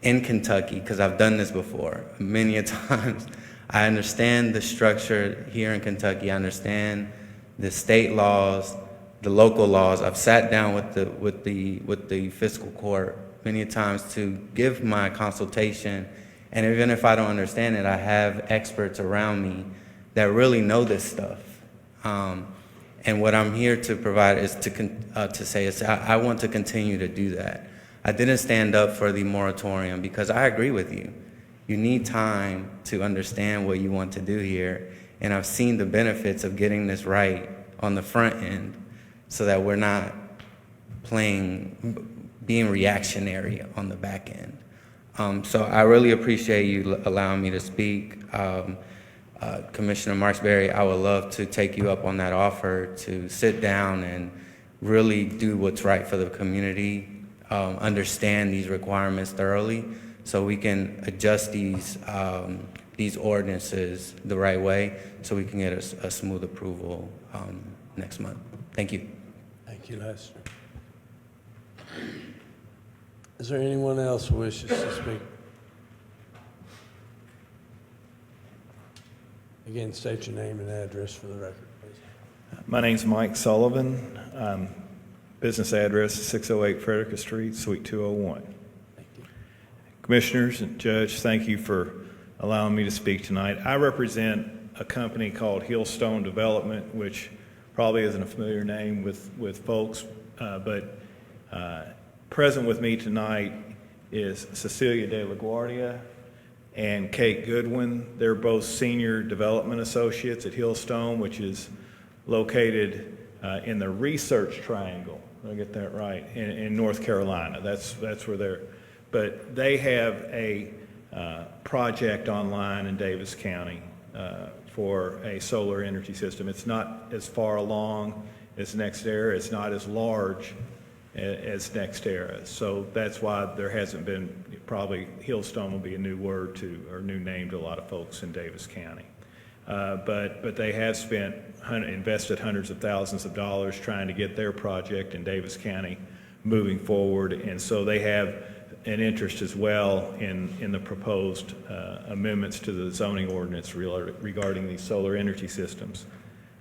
in Kentucky, because I've done this before many a times. I understand the structure here in Kentucky. I understand the state laws, the local laws. I've sat down with the fiscal court many times to give my consultation, and even if I don't understand it, I have experts around me that really know this stuff. And what I'm here to provide is to say I want to continue to do that. I didn't stand up for the moratorium because I agree with you. You need time to understand what you want to do here, and I've seen the benefits of getting this right on the front end so that we're not being reactionary on the back end. So I really appreciate you allowing me to speak. Commissioner Marksberry, I would love to take you up on that offer to sit down and really do what's right for the community, understand these requirements thoroughly, so we can adjust these ordinances the right way, so we can get a smooth approval next month. Thank you. Thank you, Lester. Is there anyone else who wishes to speak? Again, state your name and address for the record, please. My name's Mike Sullivan. Business address is 608 Frederica Street, Suite 201. Commissioners and Judge, thank you for allowing me to speak tonight. I represent a company called Hillstone Development, which probably isn't a familiar name with folks, but present with me tonight is Cecilia De La Guardia and Kate Goodwin. They're both senior development associates at Hillstone, which is located in the Research Triangle. Did I get that right? In North Carolina. That's where they're. But they have a project online in Daviess County for a solar energy system. It's not as far along as NextEra. It's not as large as NextEra. So that's why there hasn't been, probably Hillstone will be a new word to, or new name to a lot of folks in Daviess County. But they have invested hundreds of thousands of dollars trying to get their project in Daviess County moving forward. And so they have an interest as well in the proposed amendments to the zoning ordinance regarding these solar energy systems.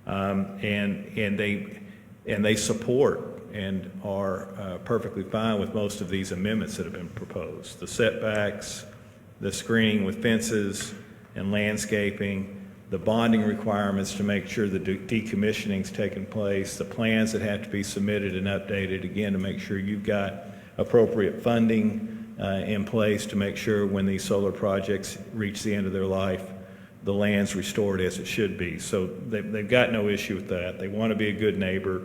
And they support and are perfectly fine with most of these amendments that have been proposed. The setbacks, the screening with fences and landscaping, the bonding requirements to make sure the decommissioning's taken place, the plans that have to be submitted and updated, again, to make sure you've got appropriate funding in place to make sure when these solar projects reach the end of their life, the land's restored as it should be. So they've got no issue with that. They want to be a good neighbor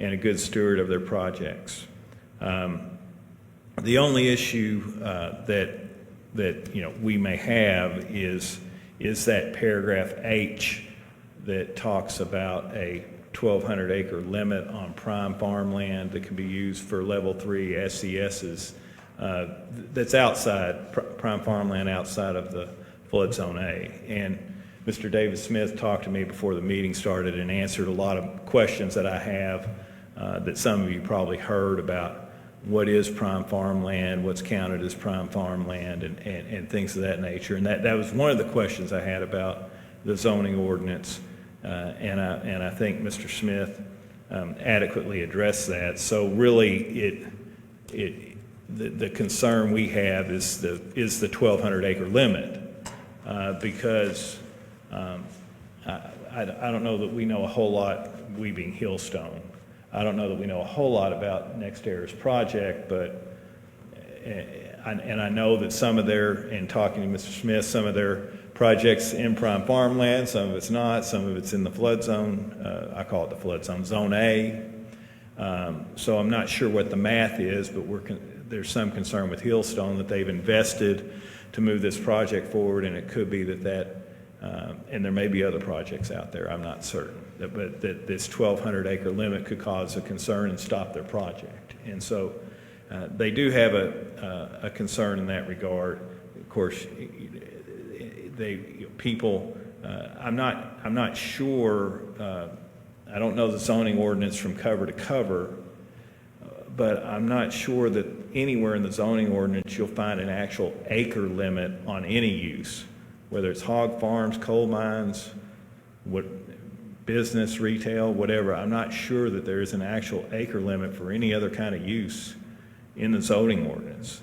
and a good steward of their projects. The only issue that we may have is that paragraph H that talks about a 1,200 acre limit on prime farmland that can be used for level 3 SCSs. That's outside, prime farmland outside of the flood zone A. And Mr. David Smith talked to me before the meeting started and answered a lot of questions that I have that some of you probably heard about what is prime farmland, what's counted as prime farmland, and things of that nature. And that was one of the questions I had about the zoning ordinance, and I think Mr. Smith adequately addressed that. So really, the concern we have is the 1,200 acre limit, because I don't know that we know a whole lot, we being Hillstone. I don't know that we know a whole lot about NextEra's project, but I know that some of their, in talking to Mr. Smith, some of their projects in prime farmland, some of it's not, some of it's in the flood zone. I call it the flood zone, Zone A. So I'm not sure what the math is, but there's some concern with Hillstone that they've invested to move this project forward, and it could be that and there may be other projects out there, I'm not certain, but that this 1,200 acre limit could cause a concern and stop their project. And so they do have a concern in that regard. Of course, I'm not sure, I don't know the zoning ordinance from cover to cover, but I'm not sure that anywhere in the zoning ordinance you'll find an actual acre limit on any use, whether it's hog farms, coal mines, business, retail, whatever. I'm not sure that there is an actual acre limit for any other kind of use in the zoning ordinance.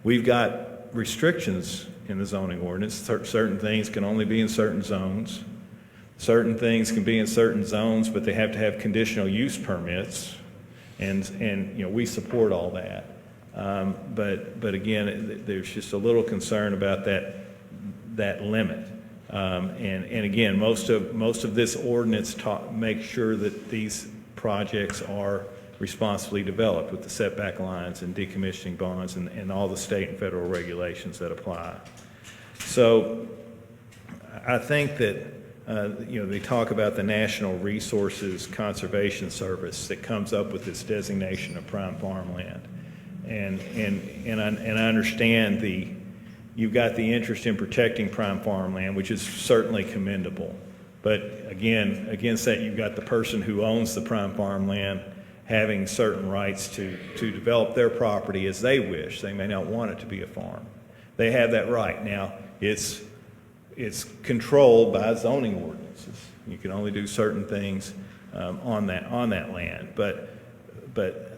We've got restrictions in the zoning ordinance. Certain things can only be in certain zones. Certain things can be in certain zones, but they have to have conditional use permits, and we support all that. But again, there's just a little concern about that limit. And again, most of this ordinance makes sure that these projects are responsibly developed with the setback lines and decommissioning bonds and all the state and federal regulations that apply. So I think that they talk about the National Resources Conservation Service that comes up with this designation of prime farmland, and I understand you've got the interest in protecting prime farmland, which is certainly commendable. But again, against that, you've got the person who owns the prime farmland having certain rights to develop their property as they wish. They may not want it to be a farm. They have that right. Now, it's it's controlled by zoning ordinances. You can only do certain things on that land. But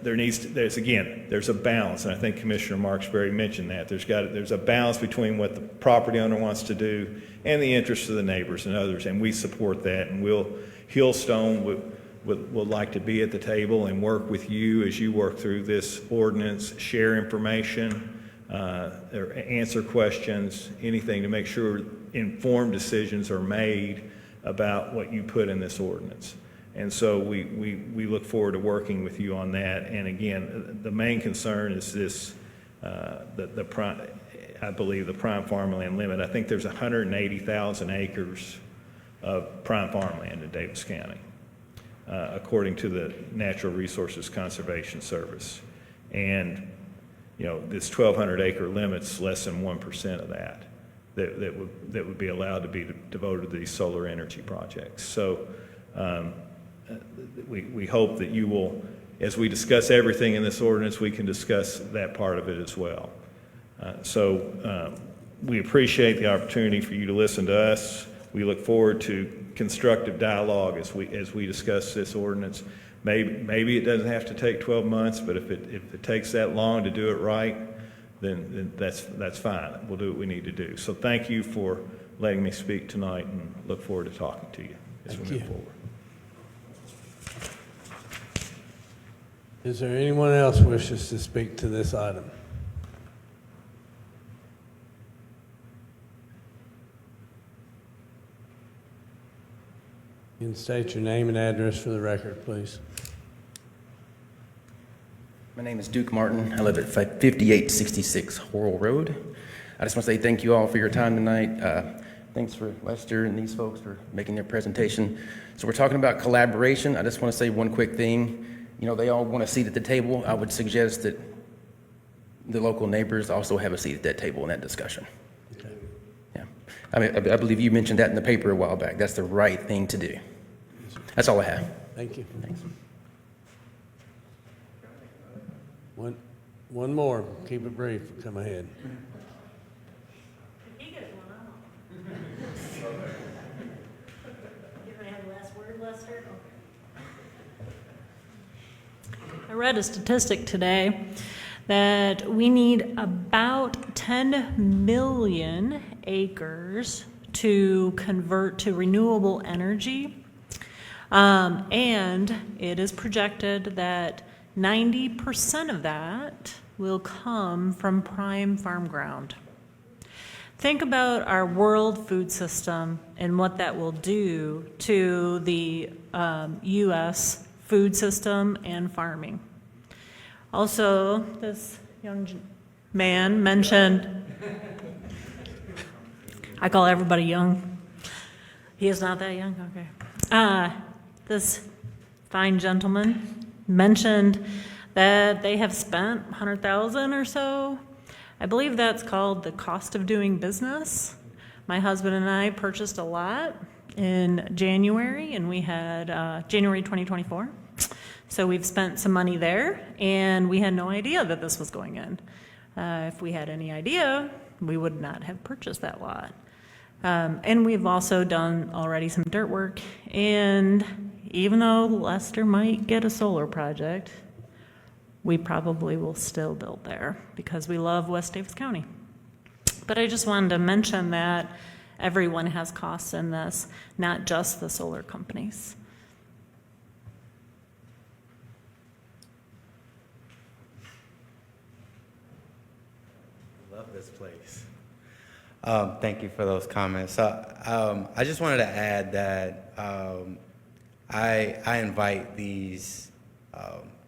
there's a balance, and I think Commissioner Marksberry mentioned that. There's a balance between what the property owner wants to do and the interests of the neighbors and others, and we support that. And Hillstone would like to be at the table and work with you as you work through this ordinance, share information, or answer questions, anything to make sure informed decisions are made about what you put in this ordinance. And so we look forward to working with you on that. And again, the main concern is this, I believe the prime farmland limit. I think there's 180,000 acres of prime farmland in Daviess County, according to the Natural Resources Conservation Service. And, this 1,200 acre limit's less than 1% of that would be allowed to be devoted to these solar energy projects. So we hope that you will, as we discuss everything in this ordinance, we can discuss that part of it as well. We appreciate the opportunity for you to listen to us. We look forward to constructive dialogue as we discuss this ordinance. Maybe it doesn't have to take 12 months, but if it takes that long to do it right, then that's fine. We'll do what we need to do. So thank you for letting me speak tonight, and look forward to talking to you as we move forward. Is there anyone else who wishes to speak to this item? You can state your name and address for the record, please. My name is Duke Martin. I live at 5866 Horrell Road. I just want to say thank you all for your time tonight. Thanks for Lester and these folks for making their presentation. So we're talking about collaboration. I just want to say one quick thing. They all want a seat at the table. I would suggest that the local neighbors also have a seat at that table in that discussion. Okay. Yeah. I believe you mentioned that in the paper a while back. That's the right thing to do. That's all I have. Thank you. Thanks. One more. Keep it brief. Come ahead. He gets one out. You're going to have the last word, Lester? Okay. I read a statistic today that we need about 10 million acres to convert to renewable energy. And it is projected that 90% of that will come from prime farm ground. Think about our world food system and what that will do to the U.S. food system and farming. Also, this young man mentioned, I call everybody young. He is not that young? Okay. This fine gentleman mentioned that they have spent $100,000 or so. I believe that's called the cost of doing business. My husband and I purchased a lot in January, and we had January 2024. So we've spent some money there, and we had no idea that this was going in. If we had any idea, we would not have purchased that lot. And we've also done already some dirt work, and even though Lester might get a solar project, we probably will still build there because we love West Daviess County. But I just wanted to mention that everyone has costs in this, not just the solar companies. Love this place. Thank you for those comments. So, I just wanted to add that I invite these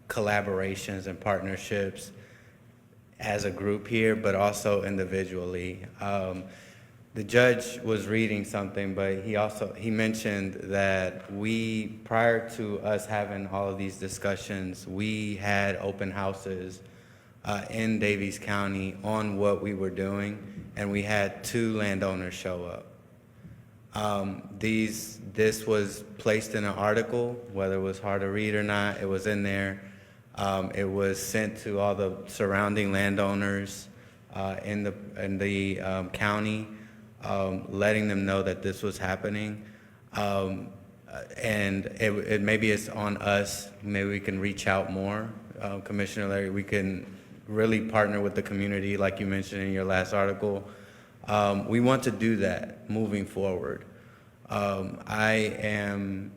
collaborations and partnerships as a group here, but also individually. The judge was reading something, but he mentioned that prior to us having all of these discussions, we had open houses in Daviess County on what we were doing, and we had 2 landowners show up. This was placed in an article, whether it was hard to read or not, it was in there. It was sent to all the surrounding landowners in the county. letting them know that this was happening. And maybe it's on us. Maybe we can reach out more. Commissioner Larry, we can really partner with the community, like you mentioned in your last article. We want to do that moving forward. I am,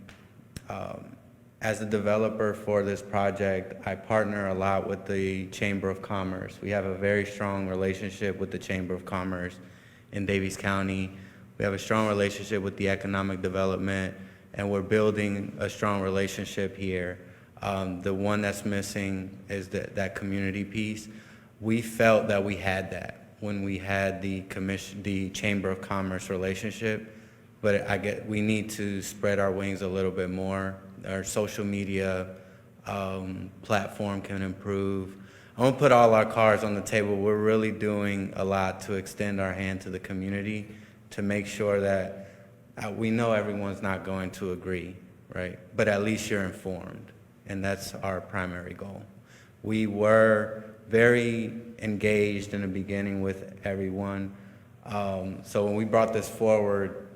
as a developer for this project, I partner a lot with the Chamber of Commerce. We have a very strong relationship with the Chamber of Commerce in Daviess County. We have a strong relationship with the economic development, and we're building a strong relationship here. The one that's missing is that community piece. We felt that we had that when we had the Chamber of Commerce relationship, but we need to spread our wings a little bit more. Our social media platform can improve. I won't put all our cards on the table. We're really doing a lot to extend our hand to the community to make sure that we know everyone's not going to agree, right? But at least you're informed, and that's our primary goal. We were very engaged in the beginning with everyone. So when we brought this forward,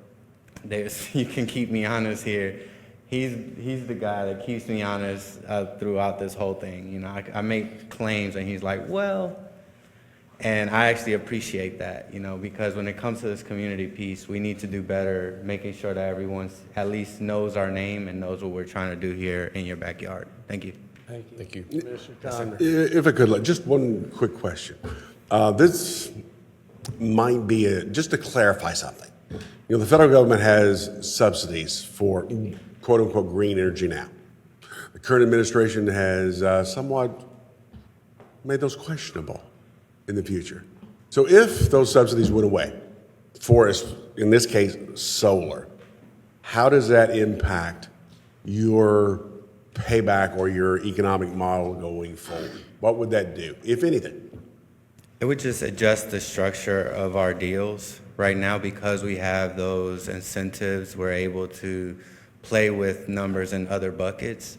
you can keep me honest here. He's the guy that keeps me honest throughout this whole thing. You know, I make claims and he's like, well, and I actually appreciate that, you know, because when it comes to this community piece, we need to do better, making sure that everyone at least knows our name and knows what we're trying to do here in your backyard. Thank you. Thank you. Commissioner Condor. If I could, just one quick question. This might be just to clarify something. You know, the federal government has subsidies for quote-unquote green energy now. The current administration has somewhat made those questionable in the future. So if those subsidies went away for, in this case, solar, how does that impact your payback or your economic model going forward? What would that do, if anything? It would just adjust the structure of our deals. Right now, because we have those incentives, we're able to play with numbers in other buckets.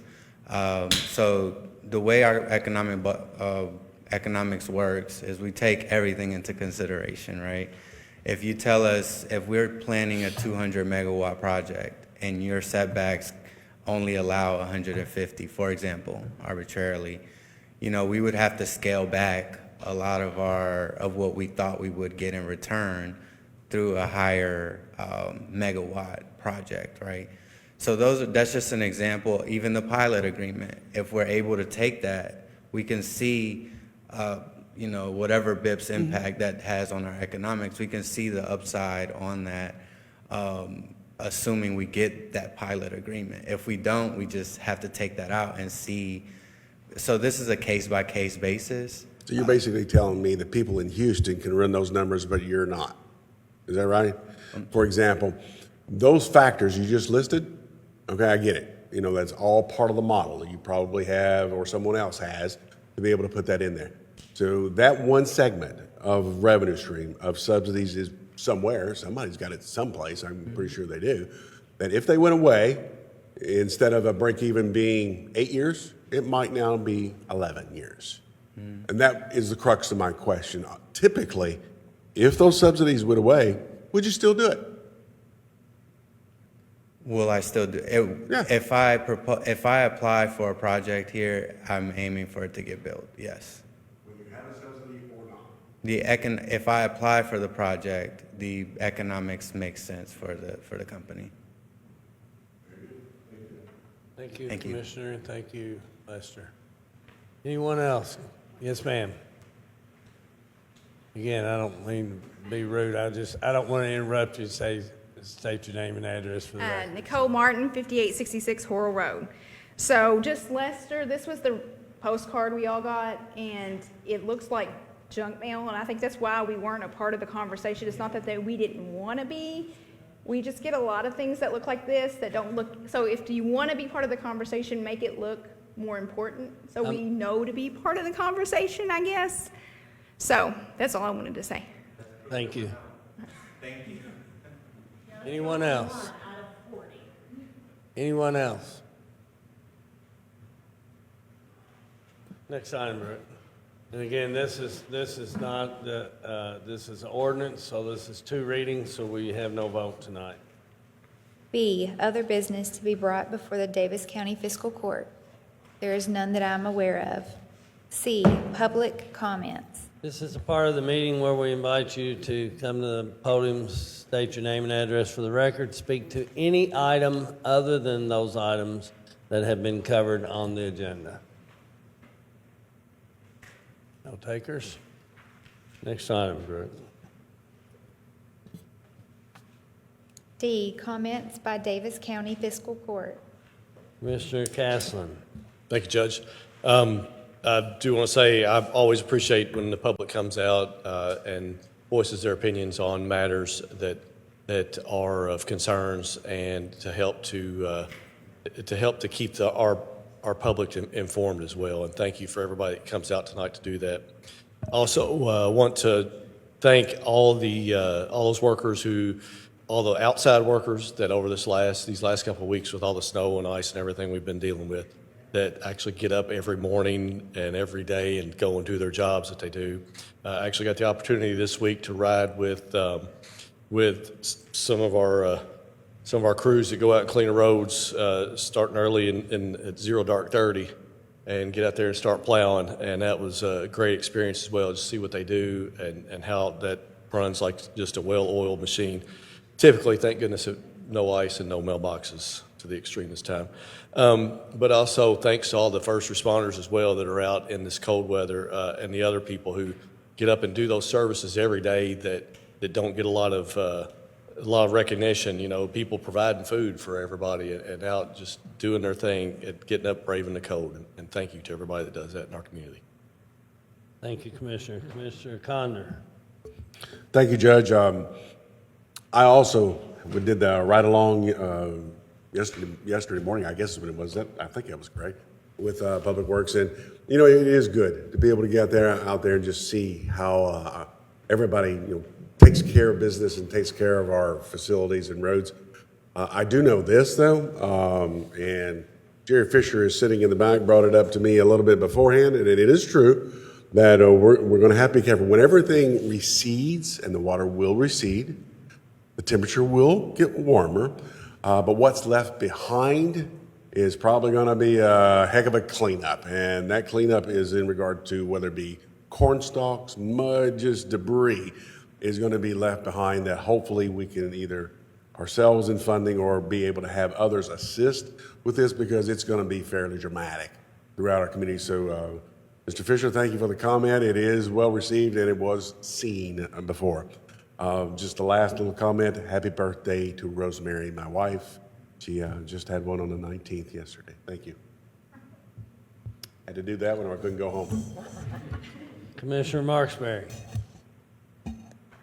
So the way our economics works is we take everything into consideration, right? If you tell us, if we're planning a 200 megawatt project and your setbacks only allow 150, for example, arbitrarily, you know, we would have to scale back a lot of what we thought we would get in return through a higher megawatt project, right? So that's just an example. Even the pilot agreement, if we're able to take that, we can see, you know, whatever BIP's impact that has on our economics, we can see the upside on that, assuming we get that pilot agreement. If we don't, we just have to take that out and see. So this is a case-by-case basis. So you're basically telling me that people in Houston can run those numbers, but you're not. Is that right? For example, those factors you just listed, okay, I get it. You know, that's all part of the model that you probably have or someone else has to be able to put that in there. So that one segment of revenue stream of subsidies is somewhere. Somebody's got it someplace. I'm pretty sure they do. That if they went away, instead of a break even being 8 years, it might now be 11 years. And that is the crux of my question. Typically, if those subsidies went away, would you still do it? Will I still do it? Yeah. If I apply for a project here, I'm aiming for it to get built, yes. Will you have a subsidy or not? If I apply for the project, the economics make sense for the company. Thank you, Thank you. Commissioner, and thank you, Lester. Anyone else? Yes, ma'am. Again, I don't mean to be rude. I don't want to interrupt you. State your name and address for the record. Nicole Martin, 5866 Horrell Road. So just Lester, this was the postcard we all got, and it looks like junk mail, and I think that's why we weren't a part of the conversation. It's not that we didn't want to be. We just get a lot of things that look like this that don't look, so if you want to be part of the conversation, make it look more important so we know to be part of the conversation, I guess. So that's all I wanted to say. Thank you. Thank you. Anyone else? Anyone else? Next item, Brett. And again, this is not the, this is ordinance, so this is 2 readings, so we have no vote tonight. B, other business to be brought before the Davis County Fiscal Court. There is none that I am aware of. C, public comments. This is a part of the meeting where we invite you to come to the podium, state your name and address for the record, speak to any item other than those items that have been covered on the agenda. No takers? Next item, Brooke. D, comments by Davis County Fiscal Court. Mr. Castlen. Thank you, Judge. I do want to say I always appreciate when the public comes out and voices their opinions on matters that are of concerns and to help to keep our public informed as well. And thank you for everybody that comes out tonight to do that. Also, want to thank all those workers all the outside workers that over these last couple of weeks with all the snow and ice and everything we've been dealing with, that actually get up every morning and every day and go and do their jobs that they do. I actually got the opportunity this week to ride with some of our crews that go out and clean the roads, starting early at 0:30, and get out there and start plowing. And that was a great experience as well, to see what they do and how that runs like just a well-oiled machine. Typically, thank goodness, no ice and no mailboxes to the extreme this time. But also thanks to all the first responders as well that are out in this cold weather, and the other people who get up and do those services every day that don't get a lot of recognition. You know, people providing food for everybody and out just doing their thing and getting up braving the cold. And thank you to everybody that does that in our community. Thank you, Commissioner. Commissioner Condor. Thank you, Judge. I also did the ride-along yesterday morning, I guess is when it was. I think that was correct, with Public Works. And, you know, it is good to be able to get out there and just see how everybody, takes care of business and takes care of our facilities and roads. I do know this, though, and Jerry Fisher is sitting in the back, brought it up to me a little bit beforehand, and it is true that we're going to have to be careful. When everything recedes, and the water will recede, the temperature will get warmer, but what's left behind is probably going to be a heck of a cleanup. And that cleanup is in regard to whether it be corn stalks, mud, just debris is going to be left behind that hopefully we can either ourselves in funding or be able to have others assist with this, because it's going to be fairly dramatic throughout our community. So, Mr. Fisher, thank you for the comment. It is well received and it was seen before. Just a last little comment. Happy birthday to Rosemary, my wife. She just had one on the 19th yesterday. Thank you. Had to do that one or I couldn't go home. Commissioner Marksberry.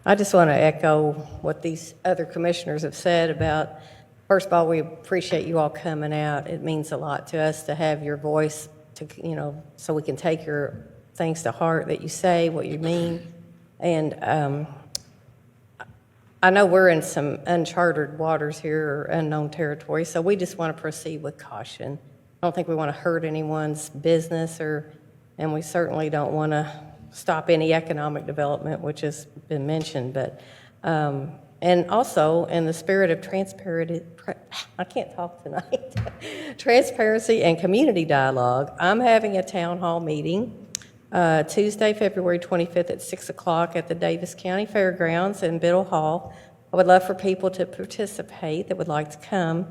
I just want to echo what these other commissioners have said about, first of all, we appreciate you all coming out. It means a lot to us to have your voice, so we can take your things to heart that you say, what you mean. And I know we're in some uncharted waters here, or unknown territory, so we just want to proceed with caution. I don't think we want to hurt anyone's business, and we certainly don't want to stop any economic development, which has been mentioned. But and also, in the spirit of I can't talk tonight, transparency and community dialogue, I'm having a town hall meeting Tuesday, February 25th at 6 o'clock at the Davis County Fairgrounds in Biddle Hall. I would love for people to participate that would like to come.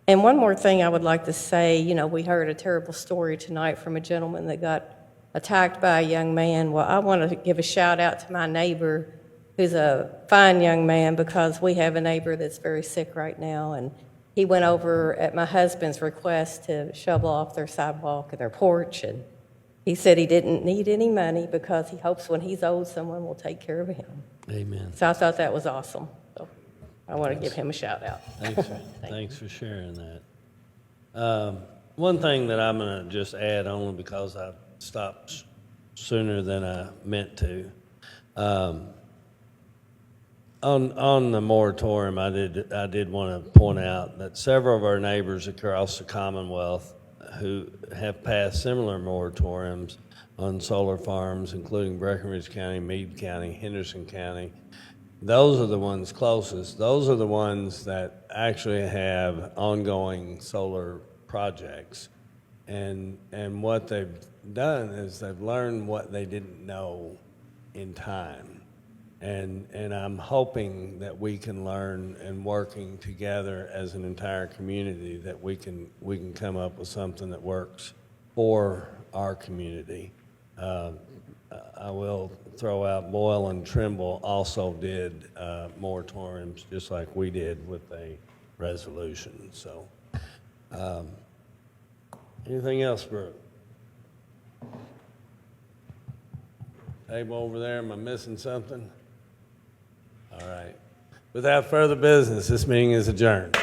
And one more thing I would like to say, we heard a terrible story tonight from a gentleman that got attacked by a young man. Well, I want to give a shout out to my neighbor, who's a fine young man, because we have a neighbor that's very sick right now, and he went over at my husband's request to shovel off their sidewalk and their porch, and he said he didn't need any money because he hopes when he's old, someone will take care of him. Amen. So I thought that was awesome. So I want to give him a shout out. Thanks for sharing that. One thing that I'm going to just add, only because I stopped sooner than I meant to. On the moratorium, I did want to point out that several of our neighbors across the Commonwealth who have passed similar moratoriums on solar farms, including Breckenridge County, Meade County, Henderson County. Those are the ones closest. Those are the ones that actually have ongoing solar projects. And what they've done is they've learned what they didn't know in time. And I'm hoping that we can learn, and working together as an entire community, that we can come up with something that works for our community. I will throw out Boyle and Trimble also did moratoriums just like we did with a resolution. So, anything else, Brooke? Table over there, am I missing something? All right. Without further business, this meeting is adjourned.